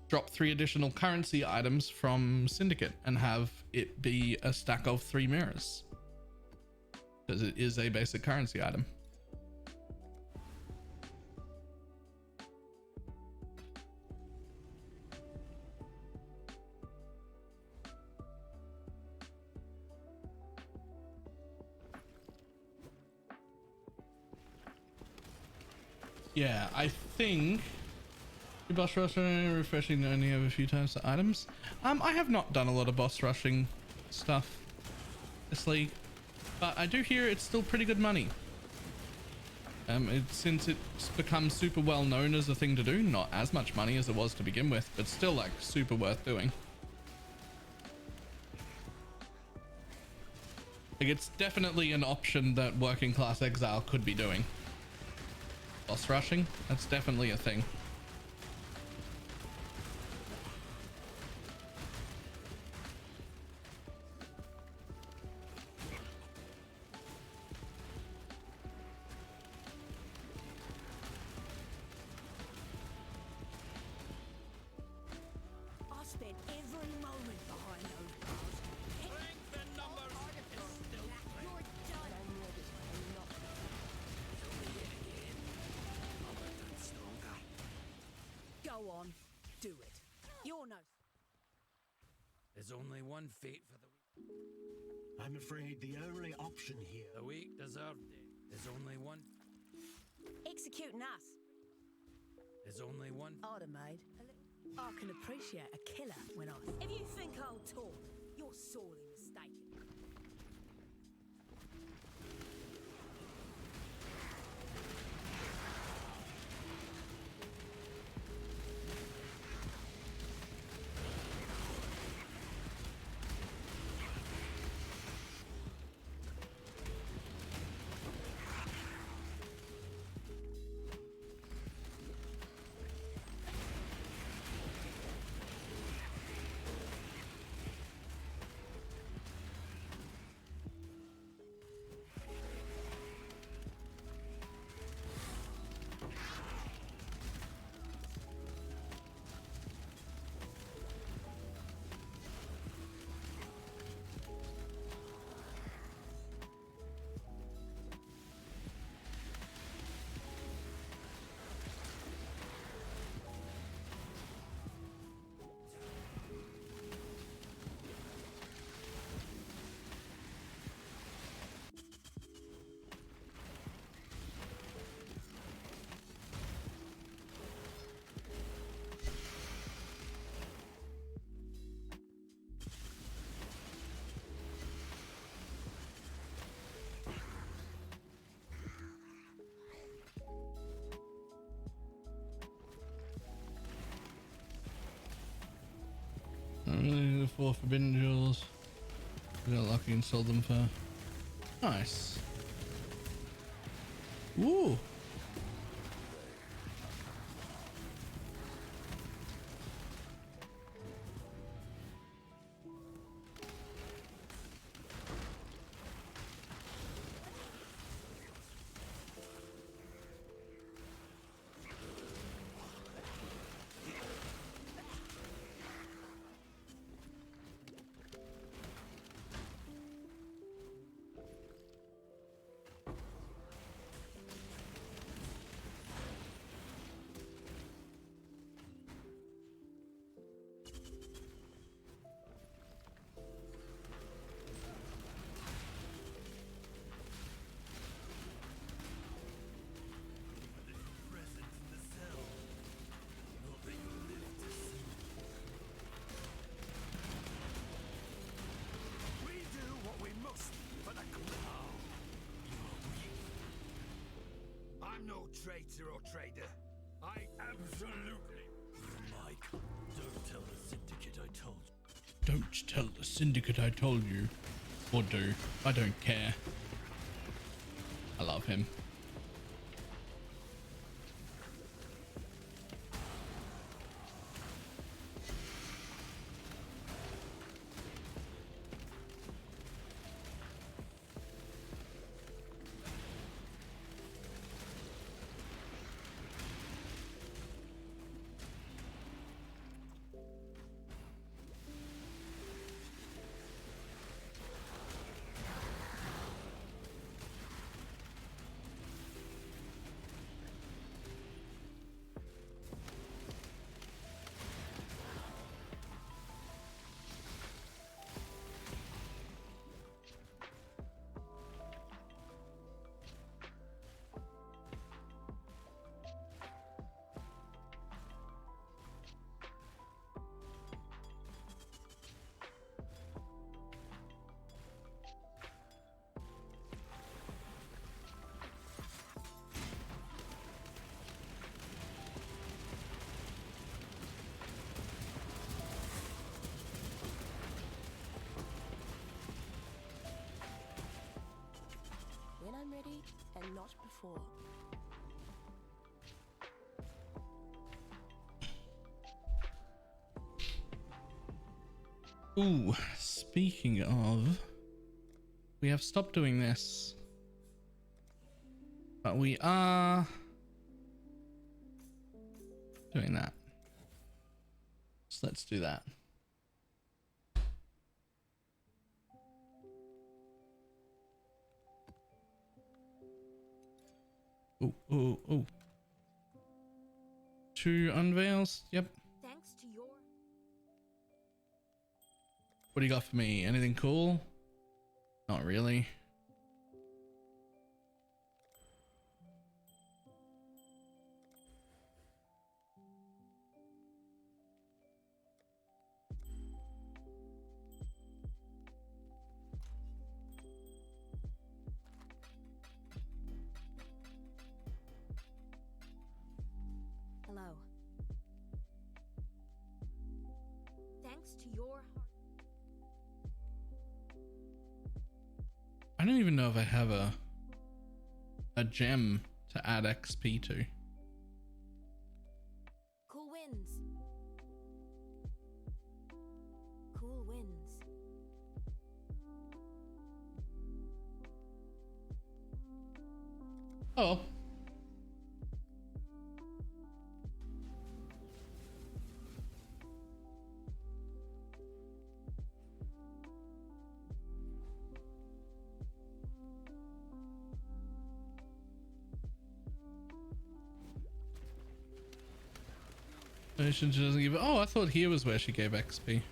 drop 3 additional currency items from Syndicate and have it be a stack of 3 mirrors, because it is a basic currency item. Yeah, I think boss rushing, refreshing, only have a few times the items. I have not done a lot of boss rushing stuff this league, but I do hear it's still pretty good money. Since it's become super well known as a thing to do, not as much money as it was to begin with, but still like super worth doing. Like it's definitely an option that working class Exile could be doing. Boss rushing, that's definitely a thing. I spent every moment behind those bars. Strength and numbers is still you're done. I'm ready and not go on, do it. You're no. There's only one fate for the weak. I'm afraid the only option here. The weak deserve death. There's only one. Executing us. There's only one. Order made. I can appreciate a killer when I. If you think I'll talk, you're sorely mistaken. The 4 forbidden jewels. We got lucky and sold them for. Nice. Ooh. no traitor or trader. I absolutely. Mike, don't tell the syndicate I told you. Don't tell the syndicate I told you. Or do. I don't care. I love him. When I'm ready, and not before. Ooh, speaking of, we have stopped doing this, but we are doing that. So let's do that. Ooh, ooh, ooh. 2 unveils. Yep. Thanks to your... What do you got for me? Anything cool? Not really. Hello. Thanks to your... I don't even know if I have a gem to add XP to. Cool winds. Cool winds. Oh. She doesn't give it. Oh, I thought here was where she gave XP.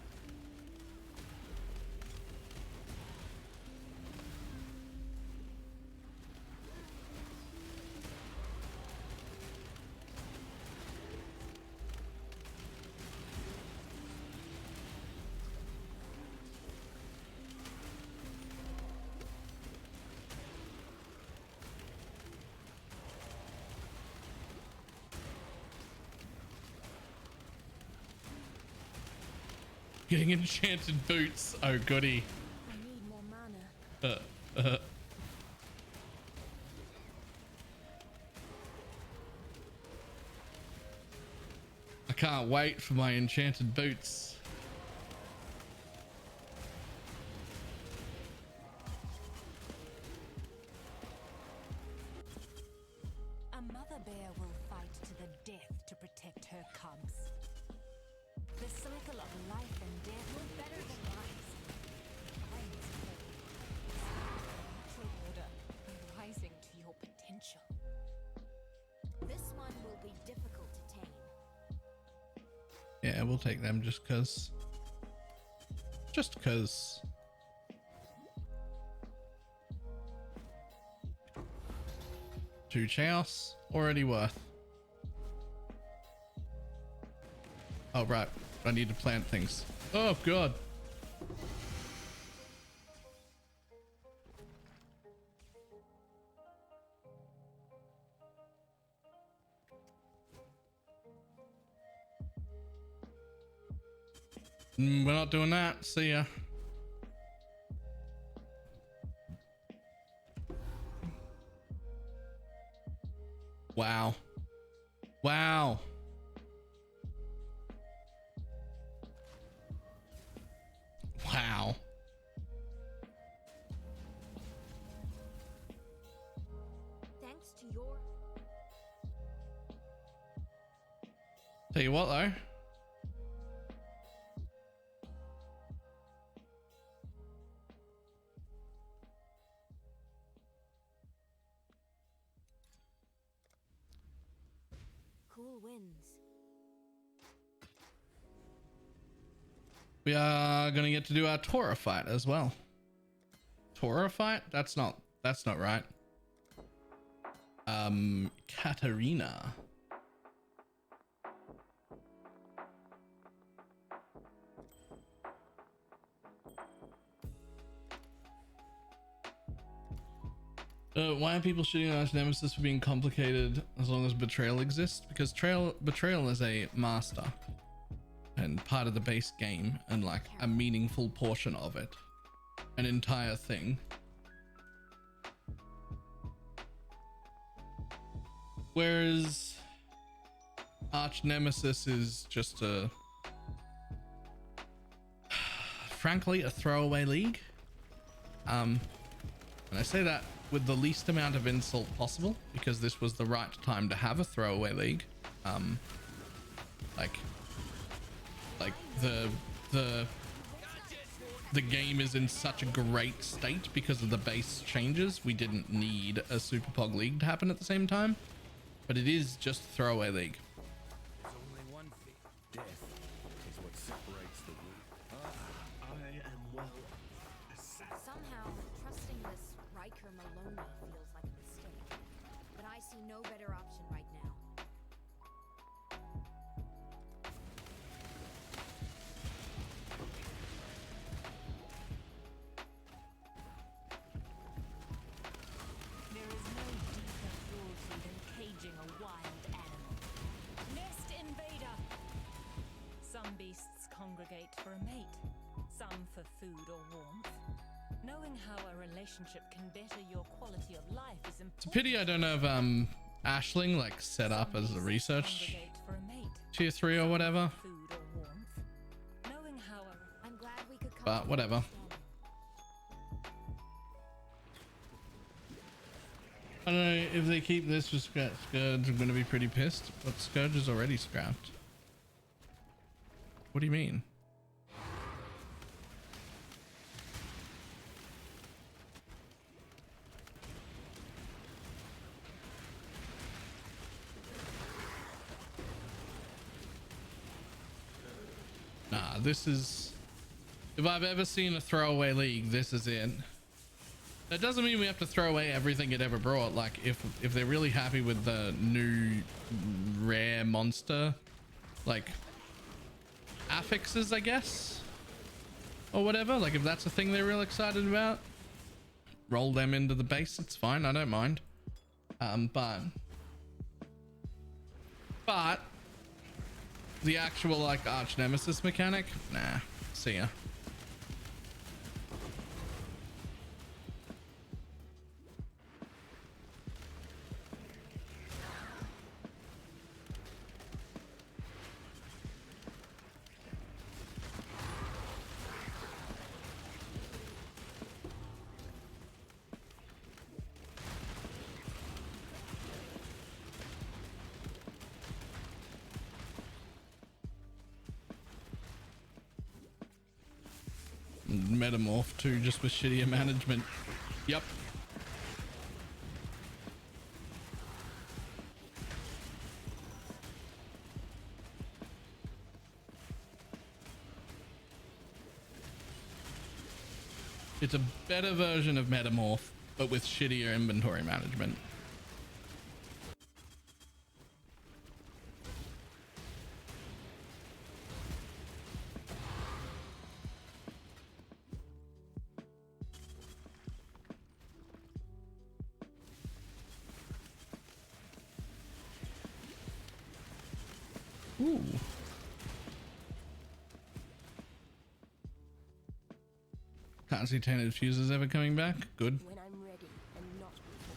Getting enchanted boots. Oh, goody. I need more mana. I can't wait for my enchanted boots. A mother bear will fight to the death to protect her cubs. The cycle of life and death will better than lives. Natural order, rising to your potential. This one will be difficult to tame. Yeah, we'll take them just cause. Just cause. Two chaos, already worth. Oh, right. I need to plant things. Oh, God. We're not doing that. See ya. Wow. Wow. Wow. Thanks to your... Tell you what though. Cool winds. We are gonna get to do our Torah fight as well. Torah fight? That's not right. Katarina. Why are people shitting on Arch Nemesis for being complicated as long as betrayal exists? Because betrayal is a master and part of the base game and like a meaningful portion of it. An entire thing. Whereas Arch Nemesis is just frankly a throwaway league. And I say that with the least amount of insult possible because this was the right time to have a throwaway league. Like the game is in such a great state because of the base changes. We didn't need a Super Pog League to happen at the same time, but it is just a throwaway league. There's only one thing. Death is what separates the weak. I am well. Somehow, trusting this Riker Maloney feels like a mistake. But I see no better option right now. There is no deeper cruelty than caging a wild animal. Nest invader! Some beasts congregate for a mate, some for food or warmth. Knowing how a relationship can better your quality of life is important. It's a pity I don't have Ashling like set up as a research For a mate, tier 3 or whatever, food or warmth. Knowing how a I'm glad we could come but to whatever. understanding. I don't know if they keep this with Scourge, I'm going to be pretty pissed, but Scourge is already scrapped. What do you mean? Nah, this is... If I've ever seen a throwaway league, this is it. That doesn't mean we have to throw away everything it ever brought. Like, if they're really happy with the new rare monster, like, affixes, I guess? Or whatever. Like, if that's a thing they're real excited about, roll them into the base. It's fine. I don't mind. But the actual like arch nemesis mechanic, nah, see ya. Metamorph too, just with shittier management. Yep. It's a better version of Metamorph, but with shittier inventory management. Ooh. Can't see Tainted Fuses ever coming back. Good. When I'm ready and not before.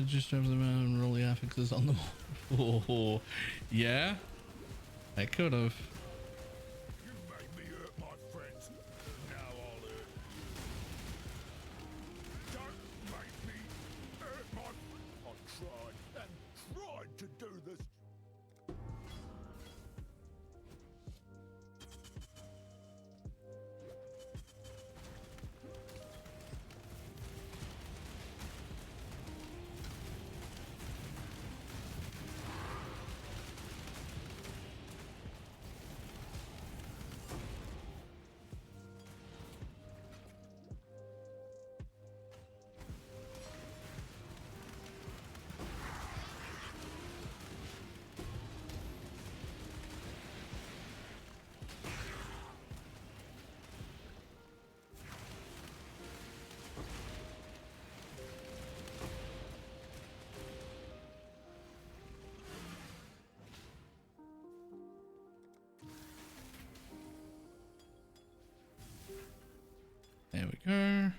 Just have them out and roll the affixes on them. Oh, yeah, I could have. You made me hurt my friends. Now I'll hurt you. Don't make me hurt my... I tried to do this. There we go.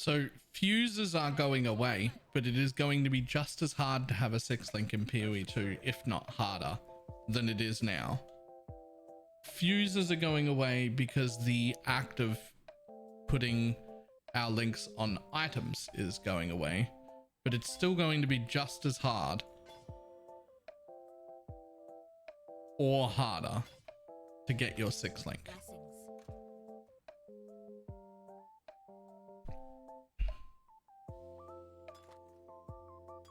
So fuses are going away, but it is going to be just as hard to have a 6-link in PoE 2, if not harder, than it is now. Fuses are going away because the act of putting our links on items is going away, but it's still going to be just as hard or harder to get your 6-link. Blessings.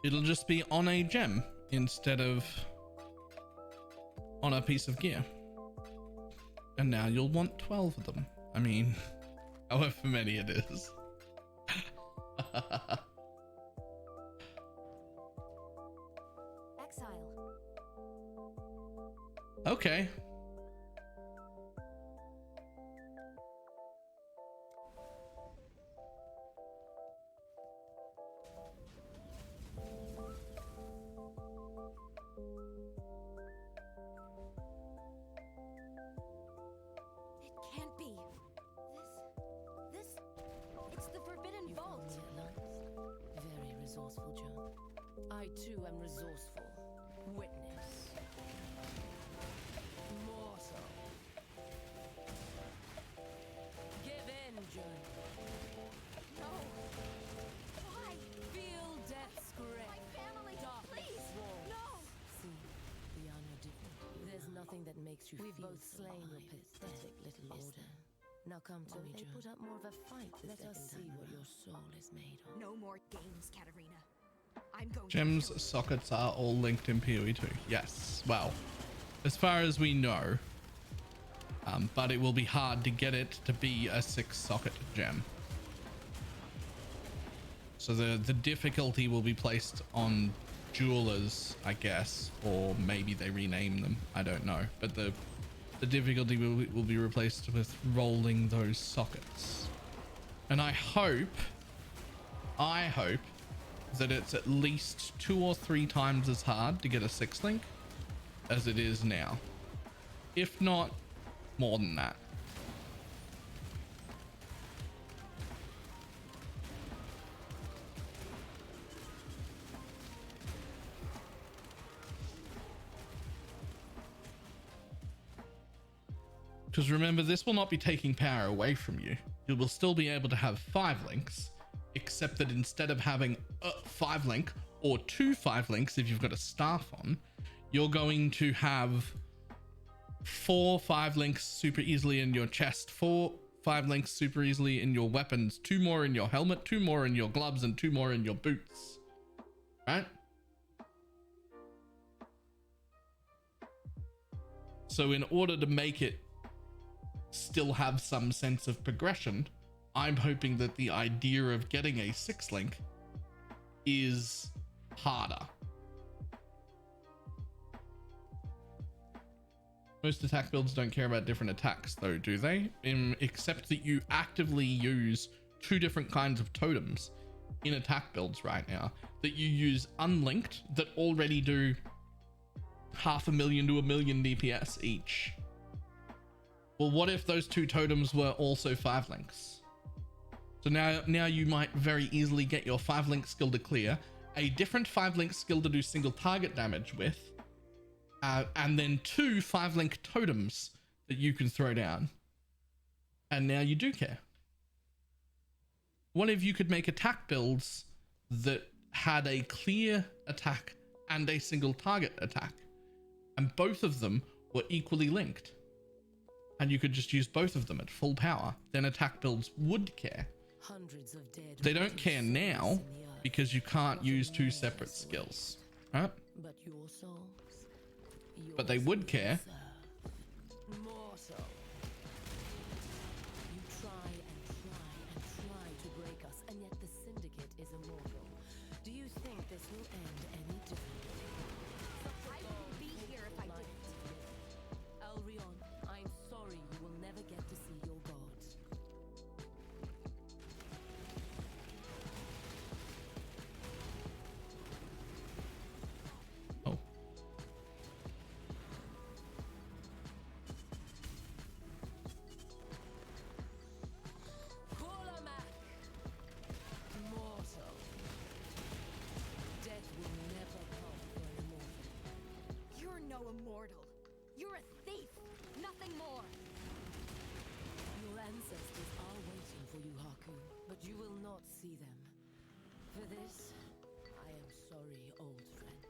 It'll just be on a gem instead of on a piece of gear. And now you'll want 12 of them. I mean, however many it is. Exile. Okay. It's the Forbidden Vault. Very resourceful job. I too am resourceful. Witness. Mortal. Give in, Jun. No. Why? Feel death's grip. My family, Darkness please. walls. No. See, we are no different. There's nothing that makes you We've feel both so slain your alive. pathetic little Is order. there? Now come to me, They Jun. put up more of a fight the Let us see second time what your around. soul is made of. No more games, Katarina. I'm going Gems to sockets are all linked in PoE 2. Yes. Well, as far as we know. But it will be hard to get it to be a 6-socket gem. So the difficulty will be placed on jewelers, I guess, or maybe they rename them. I don't know. But the difficulty will be replaced with rolling those sockets. And I hope that it's at least 2 or 3 times as hard to get a 6-link as it is now. If not more than that. Because remember, this will not be taking power away from you. You will still be able to have 5 links, except that instead of having a 5 link or 2 5 links if you've got a staff on, you're going to have 4 5 links super easily in your chest, 4 5 links super easily in your weapons, 2 more in your helmet, 2 more in your gloves, and 2 more in your boots. Right? So in order to make it still have some sense of progression, I'm hoping that the idea of getting a 6 link is harder. Most attack builds don't care about different attacks though, do they? Except that you actively use 2 different kinds of totems in attack builds right now that you use unlinked that already do 500,000 to 1,000,000 DPS each. Well, what if those 2 totems were also 5 links? So now you might very easily get your 5 link skill to clear, a different 5 link skill to do single target damage with, and then 2 5 link totems that you can throw down. And now you do care. What if you could make attack builds that had a clear attack and a single target attack, and both of them were equally linked, and you could just use both of them at full power? Then attack builds would care. They don't care now because you can't use 2 separate skills, right? But they would care. You try and try to break us, and yet the Syndicate is immortal. Do you think this will end any differently? I wouldn't be here if I didn't. Elrion, I'm sorry you will never get to see your gods. Oh. Mortal. Death will never come for an immortal. You're no immortal. You're a thief. Nothing more. Your ancestors are waiting for you, Haku, but you will not see them. For this, I am sorry, old friend.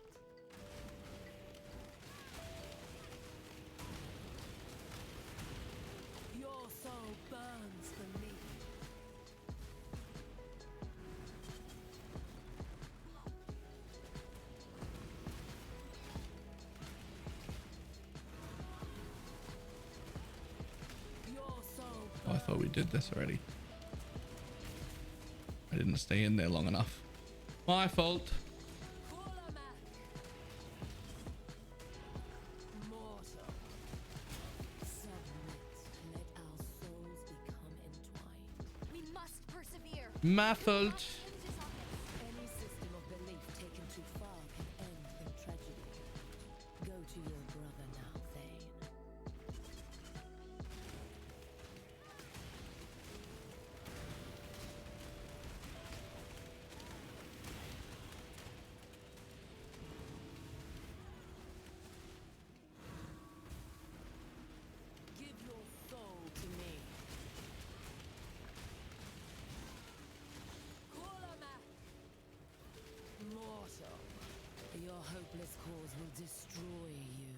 Your soul burns for me. Your soul Oh, I thought we did this already. I didn't stay in there long enough. My fault. Mortal. Submit. Let our souls become entwined. We must persevere. My fault. Any system of belief taken too far can end in tragedy. Go to your brother now, Thane. Give your soul to me. Mortal, your hopeless cause will destroy you.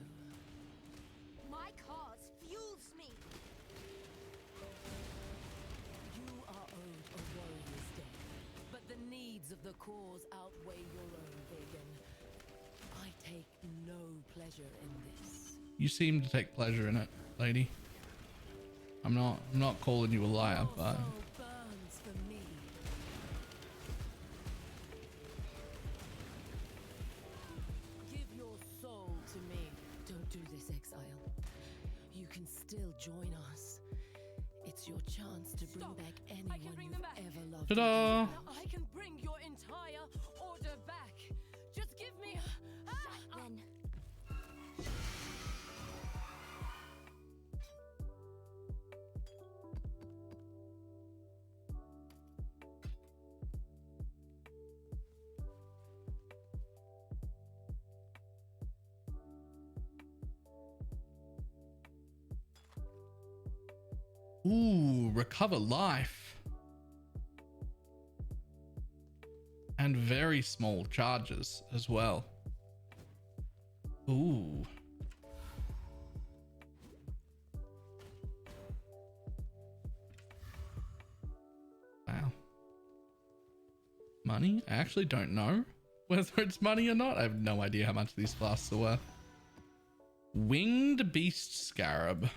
My cause fuels me. You are owed a warrior's death, but the needs of the cause outweigh your own, Vagan. I take no pleasure in this. You seem to take pleasure in it, lady. I'm not calling you a liar, Your but soul burns for me. Give your soul to me. Don't do this, Exile. You can still join us. It's your chance to bring back anyone bring you've them back. ever loved. ta-da! I can bring your entire order back. Just give me. Then Ooh, recover life. And very small charges as well. Ooh. Wow. Money? I actually don't know whether it's money or not. I have no idea how much these flasks are worth. Winged Beast Scarab.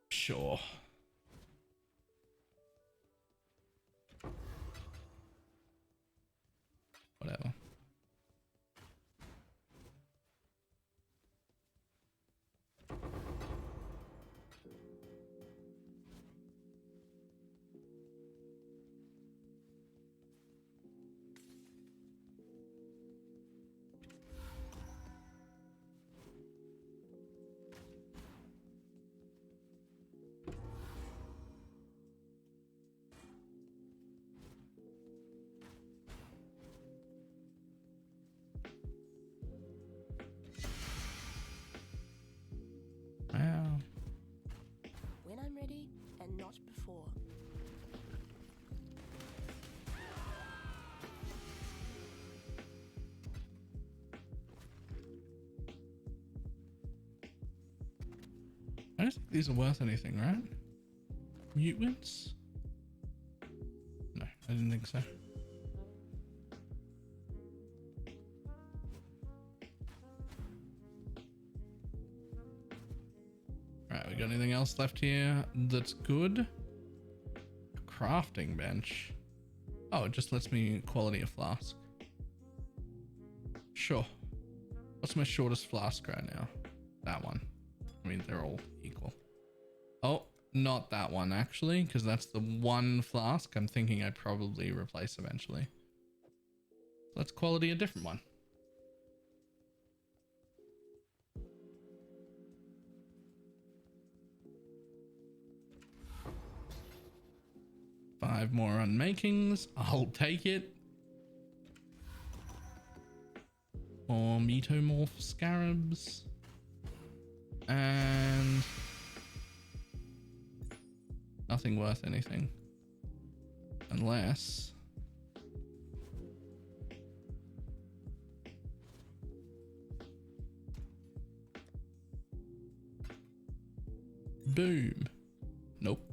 Sure. Whatever. Wow. When I'm ready, and not before. I don't think these are worth anything, right? Mutants? No, I didn't think so. Alright, we got anything else left here that's good? Crafting bench. Oh, it just lets me quality a flask. Sure. What's my shortest flask right now? That one. I mean, they're all equal. Oh, not that one actually, because that's the one flask I'm thinking I'd probably replace eventually. Let's quality a different one. Five more unmakings. I'll take it. More metamorph scarabs. And nothing worth anything. Unless boom. Nope.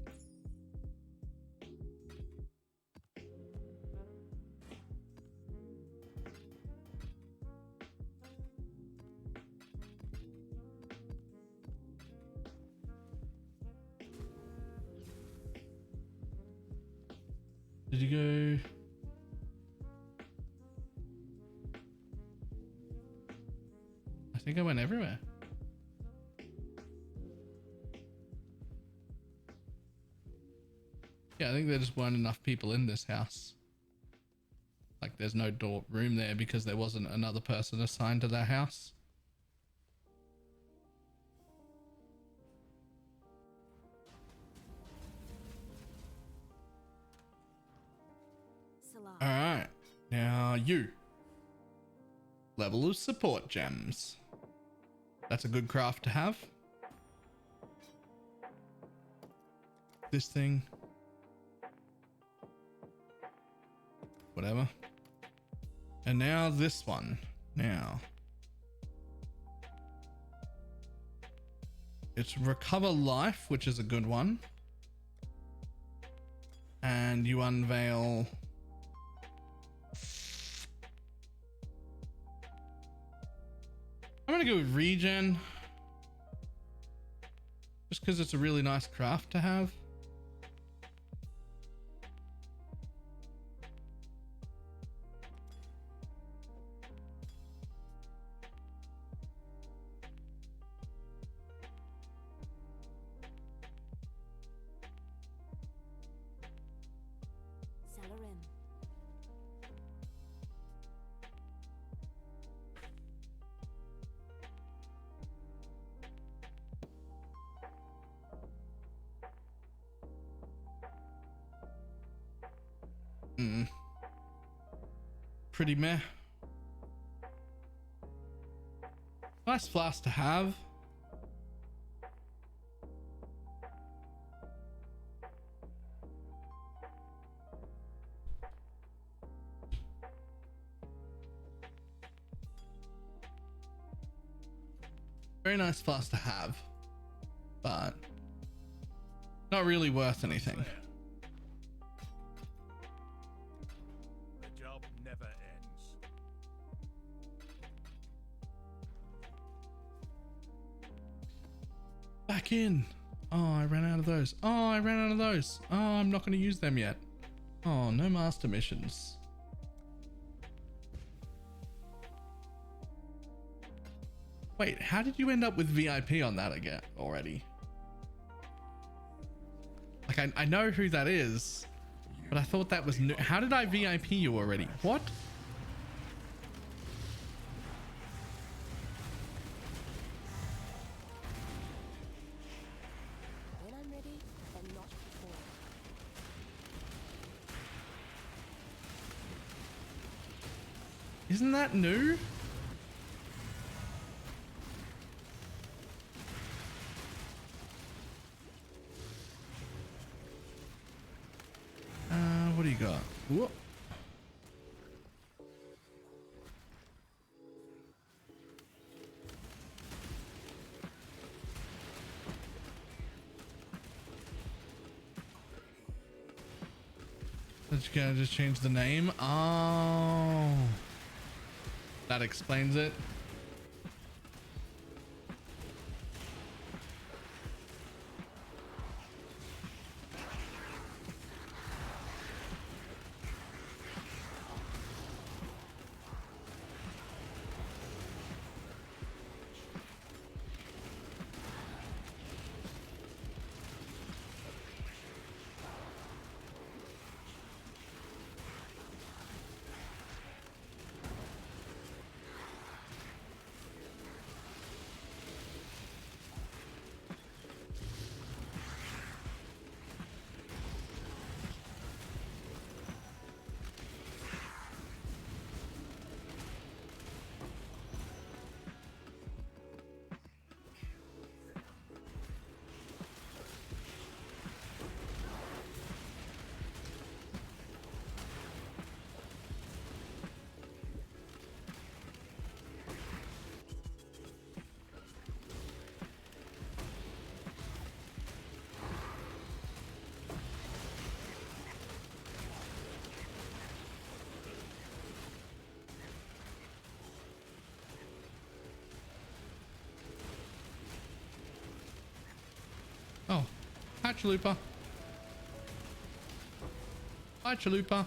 Did you go? I think I went everywhere. Yeah, I think there just weren't enough people in this house. Like there's no door room there because there wasn't another person assigned to that house. All right, now you. Level of support gems. That's a good craft to have. This thing. Whatever. And now this one. Now. It's recover life, which is a good one. And you unveil... I'm gonna go with regen. Just because it's a really nice craft to have. Pretty meh. Nice flask to have. Very nice class to have, but not really worth anything. The job never ends. Back in. Oh, I ran out of those. Oh, I ran out of those. Oh, I'm not going to use them yet. Oh, no master missions. Wait, how did you end up with VIP on that again already? Like, I know who that is, but I thought that was new. How did I VIP you already? What? When I'm ready, and not before. Isn't that new? What do you got? Whoop. Just change the name. Oh, that explains it. Oh, hi Chalupa. Hi Chalupa.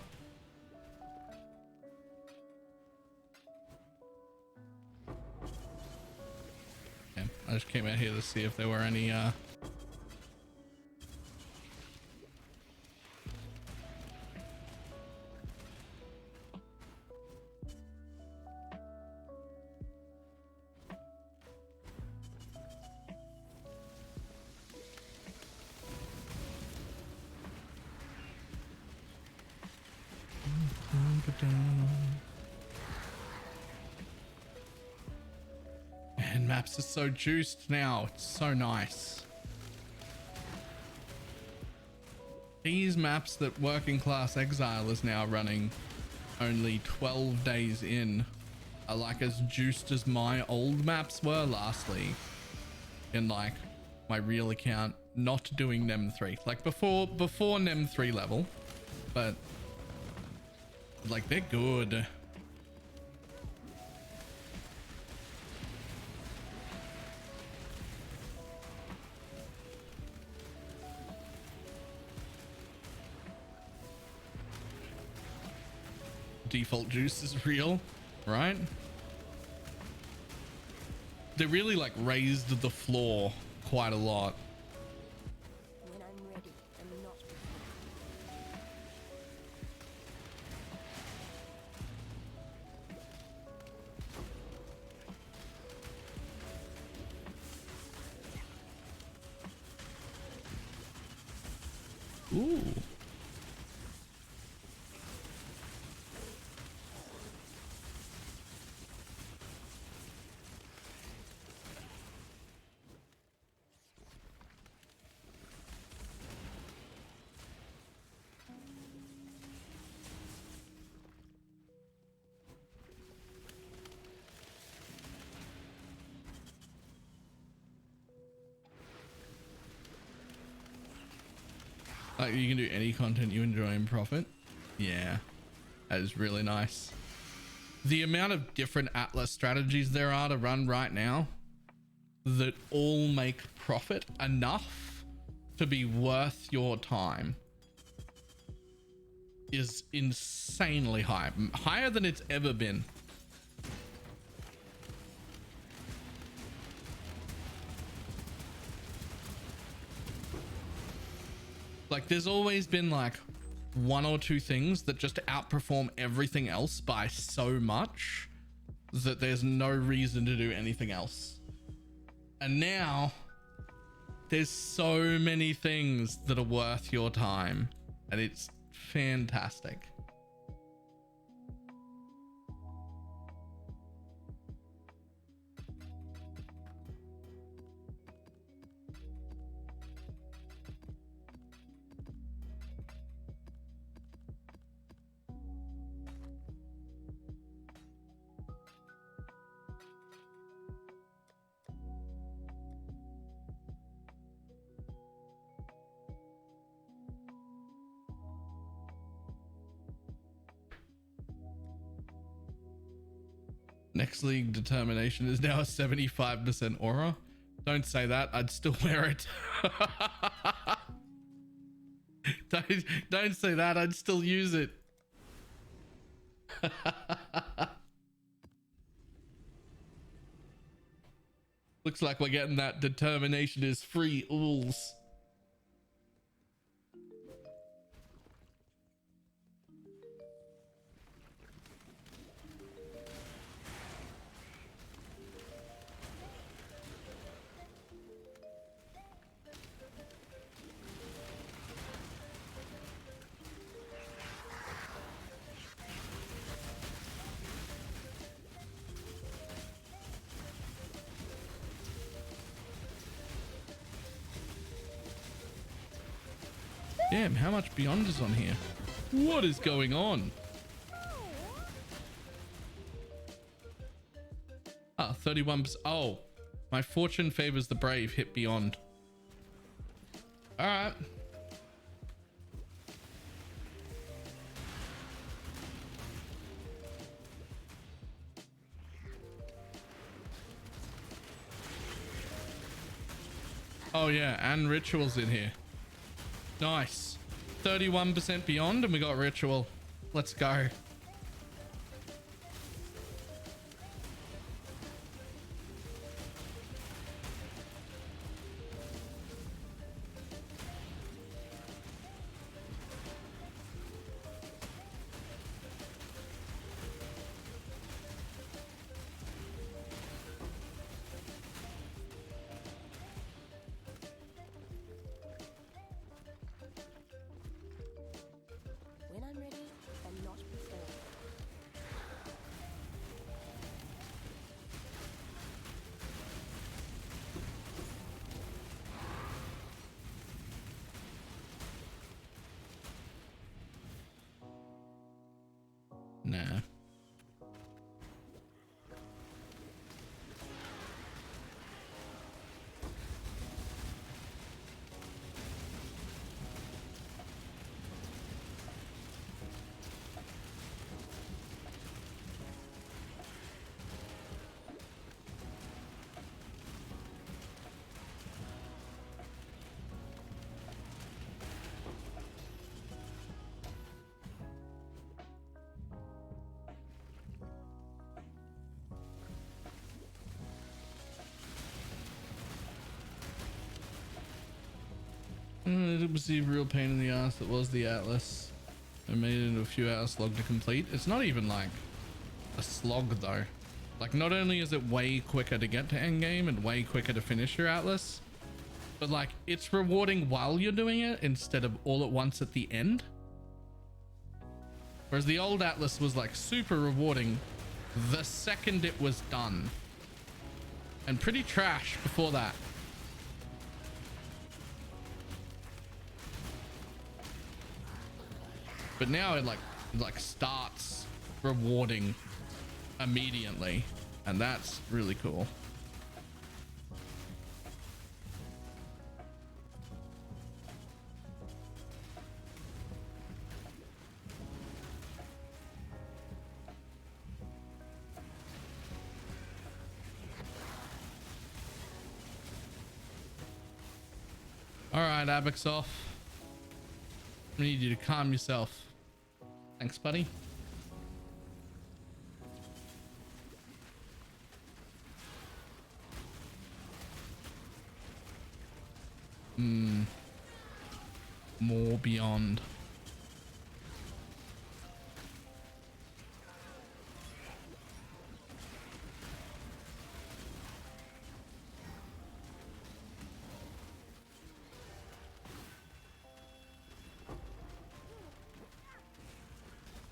Okay, I just came out here to see if there were any and maps are so juiced now. It's so nice. These maps that Working Class Exile is now running only 12 days in are like as juiced as my old maps were lastly in like my real account, not doing NEM 3, like before NEM 3 level, but like they're good. Default juice is real, right? They really like raised the floor quite a lot. When I'm ready, and not before. Ooh. Like you can do any content you enjoy and profit. Yeah, that is really nice. The amount of different Atlas strategies there are to run right now that all make profit enough to be worth your time is insanely high, higher than it's ever been. Like there's always been like one or two things that just outperform everything else by so much that there's no reason to do anything else. And now there's so many things that are worth your time, and it's fantastic. Next league determination is now a 75% aura. Don't say that. I'd still wear it. Don't say that. I'd still use it. Looks like we're getting that determination is free ools. Damn, how much Beyond is on here? What is going on? Ah, 31%. Oh, my fortune favors the brave. Hit Beyond. All right. Oh yeah, and Ritual's in here. Nice. 31% Beyond and we got Ritual. Let's go. When I'm ready, and not before. Nah. It was the real pain in the ass that was the Atlas. I made it into a few hours slog to complete. It's not even like a slog though. Like not only is it way quicker to get to endgame and way quicker to finish your Atlas, but like it's rewarding while you're doing it instead of all at once at the end. Whereas the old Atlas was like super rewarding the second it was done and pretty trash before that. But now it like starts rewarding immediately, and that's really cool. right, Abixoff. I need you to calm yourself. Thanks, buddy. More beyond.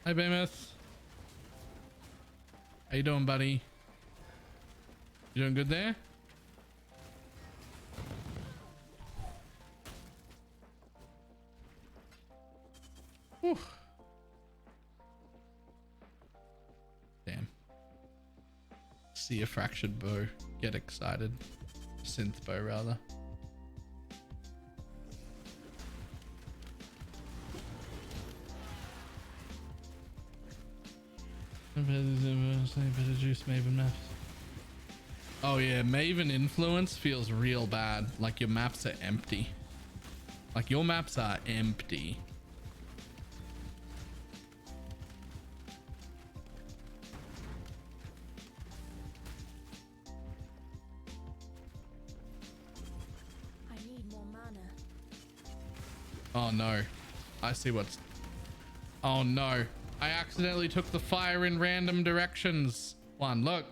Hi, Behemoth. How you doing, buddy? You doing good there? Whew. Damn. See a fractured bow. Get excited. Synth bow, rather. Better juice Maven maps. Oh yeah, Maven influence feels real bad. Like your maps are empty. Like your maps are empty. I need more mana. Oh no. I see what's... Oh no. I accidentally took the fire in random directions. One, look.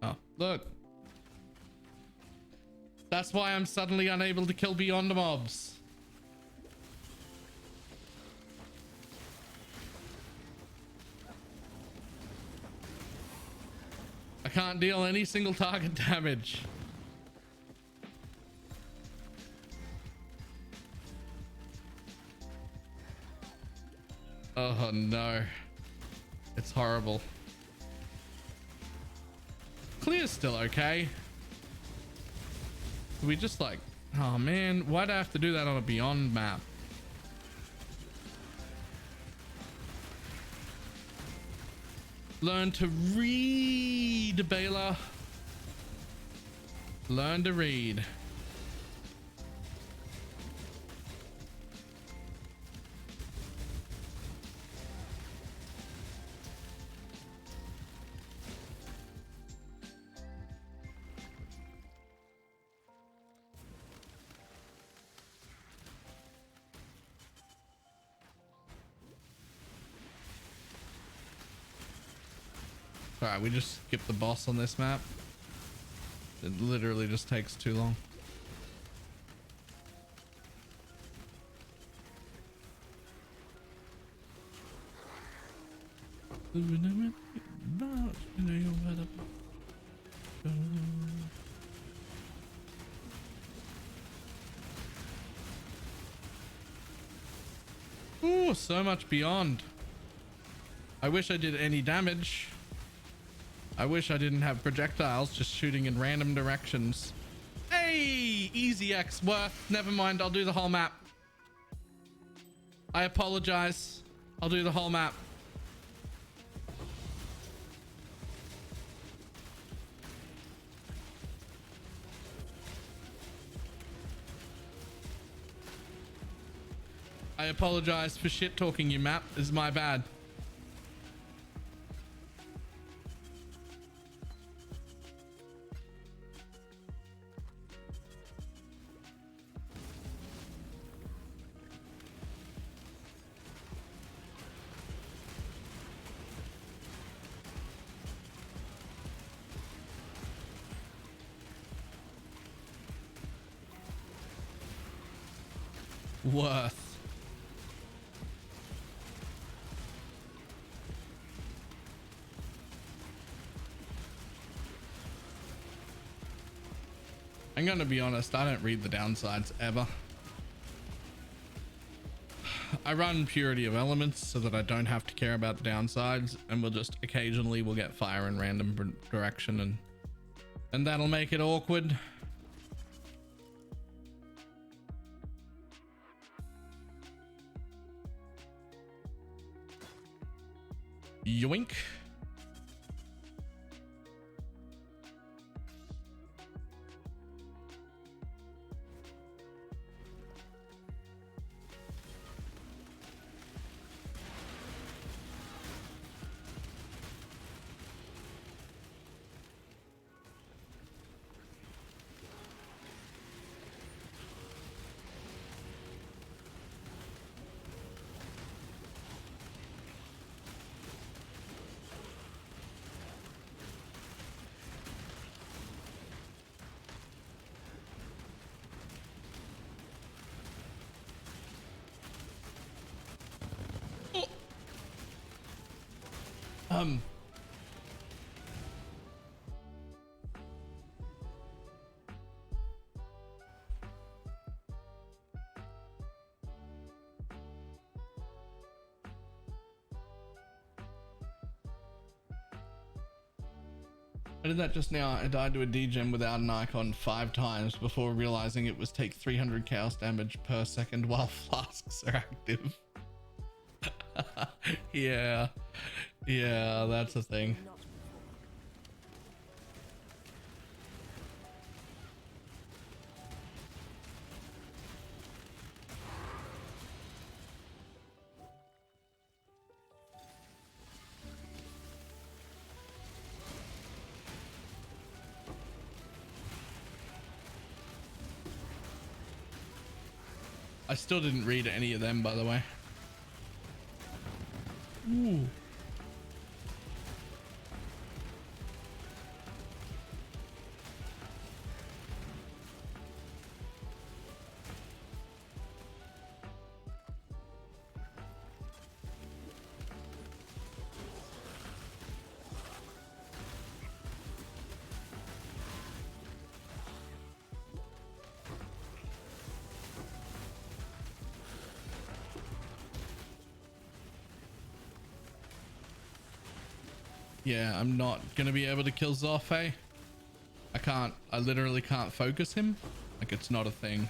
Oh, look. That's why I'm suddenly unable to kill beyond mobs. I can't deal any single target damage. Oh no. It's horrible. Clear's still okay. We just like... Oh man, why'd I have to do that on a beyond map? Learn to read, Baylor. Learn to read. Alright, we just skip the boss on this map. It literally just takes too long. Ooh, so much beyond. I wish I did any damage. I wish I didn't have projectiles just shooting in random directions. Hey, easy X worth. Never mind, I'll do the whole map. I apologize. I'll do the whole map. I apologize for shit talking you, map. This is my bad. Worth. I'm gonna be honest, I don't read the downsides ever. I run purity of elements so that I don't have to care about the downsides, and we'll just occasionally we'll get fire in random direction, and that'll make it awkward. Yoink. I did that just now. I died to a degen without an icon 5 times before realizing it was take 300 chaos damage per second while flasks are active. Yeah, that's a thing. I still didn't read any of them, by the way. Ooh. Yeah, I'm not gonna be able to kill Zofe. I literally can't focus him. Like, it's not a thing.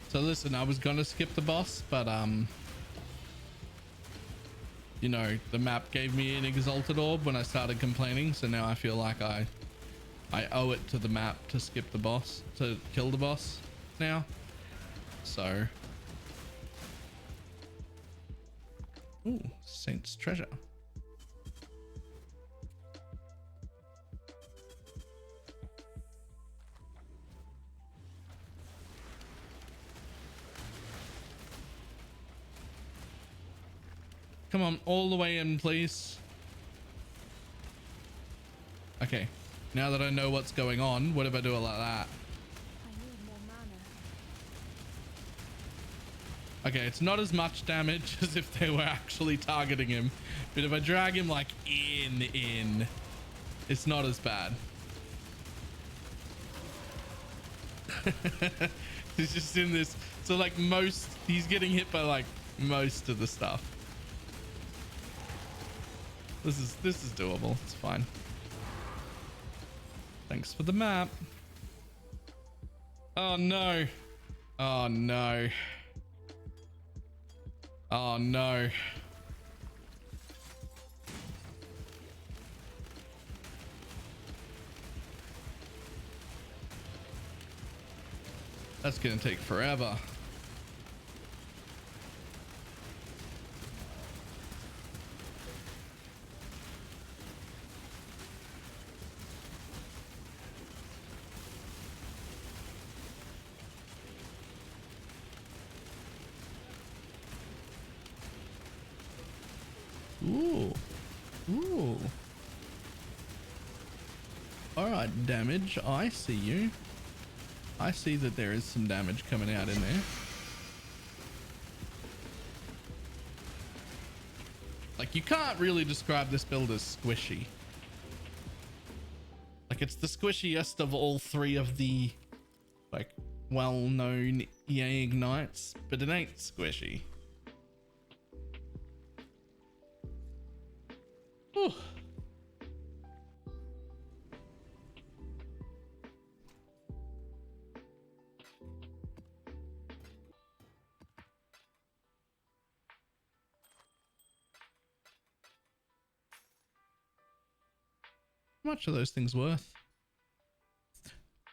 So listen, I was gonna skip the boss, but you know, the map gave me an exalted orb when I started complaining, so now I feel like I owe it to the map to skip the boss, to kill the boss now. So ooh, Saint's treasure. Come on, all the way in, please. Okay, now that I know what's going on, what if I do it like that? I need more mana. Okay, it's not as much damage as if they were actually targeting him, but if I drag him like in, it's not as bad. He's just in this, so like he's getting hit by like most of the stuff. This is doable. It's fine. Thanks for the map. Oh no. Oh no. Oh no. That's gonna take forever. Ooh. Ooh. All right, damage. I see you. I see that there is some damage coming out in there. Like, you can't really describe this build as squishy. Like, it's the squishiest of all 3 of the, like, well-known EA Ignites, but it ain't squishy. Whew. How much are those things worth?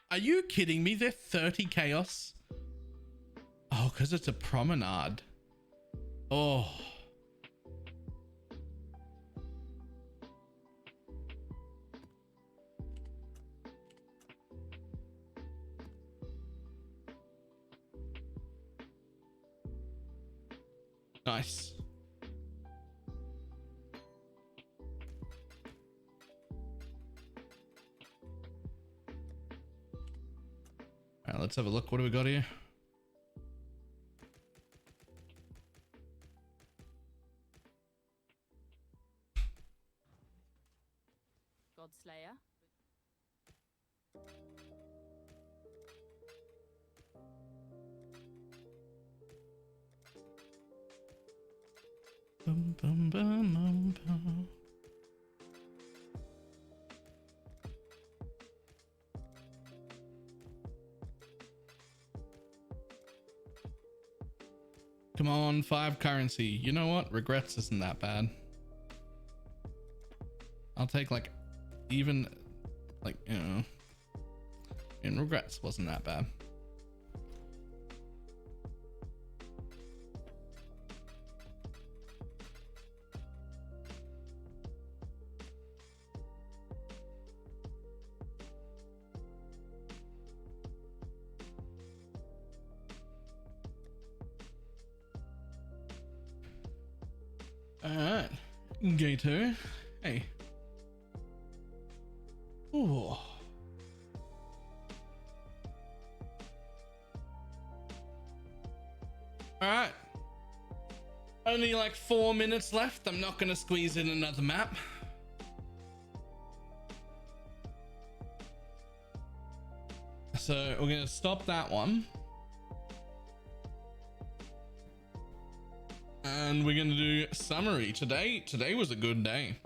Are you kidding me? They're 30 chaos. Oh, because it's a promenade. Oh. Nice. All right, let's have a look. What do we got here? Godslayer. Bum, bum, bum, bum, bum. Come on, 5 currency. You know what? Regrets isn't that bad. I'll take like, even like, you know, and regrets wasn't that bad. Alright, Gator. Hey. Ooh. Alright. Only like 4 minutes left. I'm not gonna squeeze in another map. So we're gonna stop that one. And we're gonna do summary today. Today was a good day.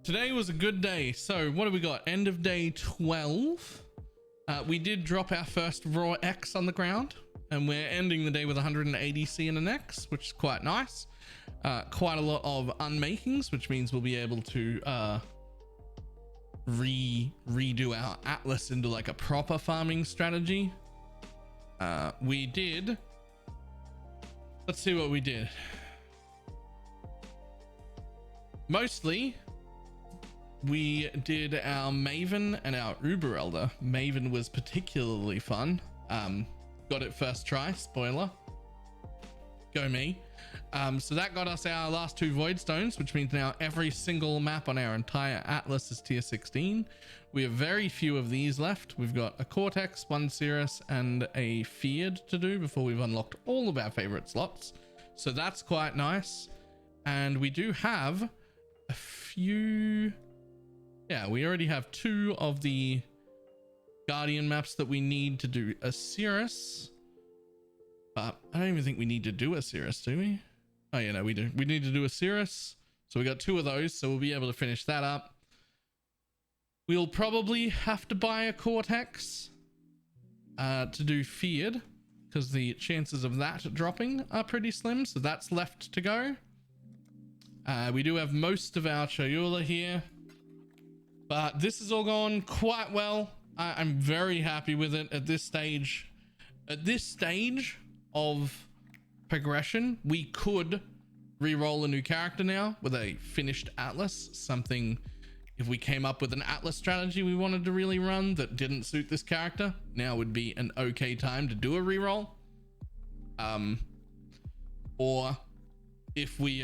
Today was a good day. So what do we got? End of day 12. We did drop our first raw X on the ground, and we're ending the day with 180 C and an X, which is quite nice. Quite a lot of unmakings, which means we'll be able to redo our Atlas into like a proper farming strategy. We did. Let's see what we did. Mostly, we did our Maven and our Uber Elder. Maven was particularly fun. Got it first try, spoiler. Go me. So that got us our last 2 Void Stones, which means now every single map on our entire Atlas is tier 16. We have very few of these left. We've got a Cortex, 1 Cirrus, and a Feared to do before we've unlocked all of our favorite slots. So that's quite nice. And we do have a few... Yeah, we already have 2 of the Guardian maps that we need to do a Cirrus. But I don't even think we need to do a Cirrus, do we? Oh yeah, no, we do. We need to do a Cirrus. So we got 2 of those, so we'll be able to finish that up. We'll probably have to buy a Cortex to do Feared, because the chances of that dropping are pretty slim. So that's left to go. We do have most of our Chayula here, but this has all gone quite well. I'm very happy with it at this stage. At this stage of progression, we could re-roll a new character now with a finished Atlas. Something, if we came up with an Atlas strategy we wanted to really run that didn't suit this character, now would be an okay time to do a re-roll. Or if we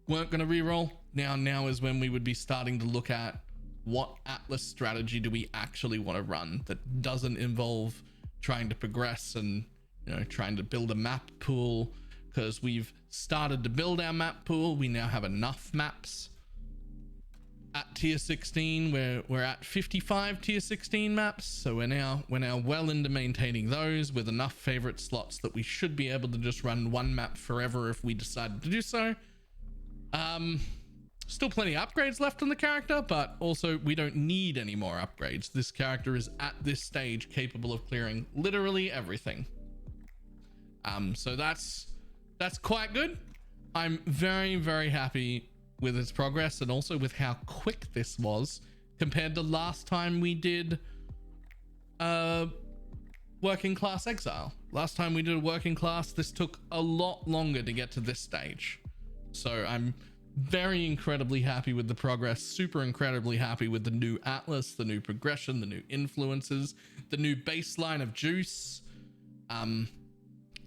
weren't going to re-roll, now is when we would be starting to look at what Atlas strategy do we actually want to run that doesn't involve trying to progress and, you know, trying to build a map pool, because we've started to build our map pool. We now have enough maps at tier 16. We're at 55 tier 16 maps, so we're now well into maintaining those with enough favorite slots that we should be able to just run one map forever if we decided to do so. Still plenty of upgrades left on the character, but also we don't need any more upgrades. This character is at this stage capable of clearing literally everything. So that's quite good. I'm very, very happy with its progress, and also with how quick this was compared to last time we did working class Exile. Last time we did a working class, this took a lot longer to get to this stage. So I'm very incredibly happy with the progress, super incredibly happy with the new Atlas, the new progression, the new influences, the new baseline of juice.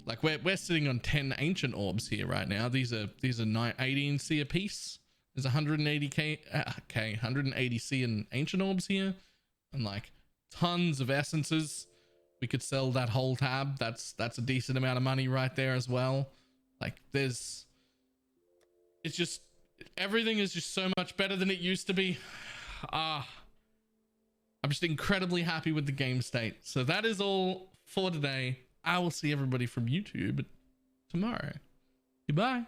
Like we're sitting on 10 ancient orbs here right now. These are 18 C a piece. There's 180 C in ancient orbs here, and like tons of essences. We could sell that whole tab. That's a decent amount of money right there as well. Like it's just, everything is just so much better than it used to be. I'm just incredibly happy with the game state. So that is all for today. I will see everybody from YouTube tomorrow. Goodbye.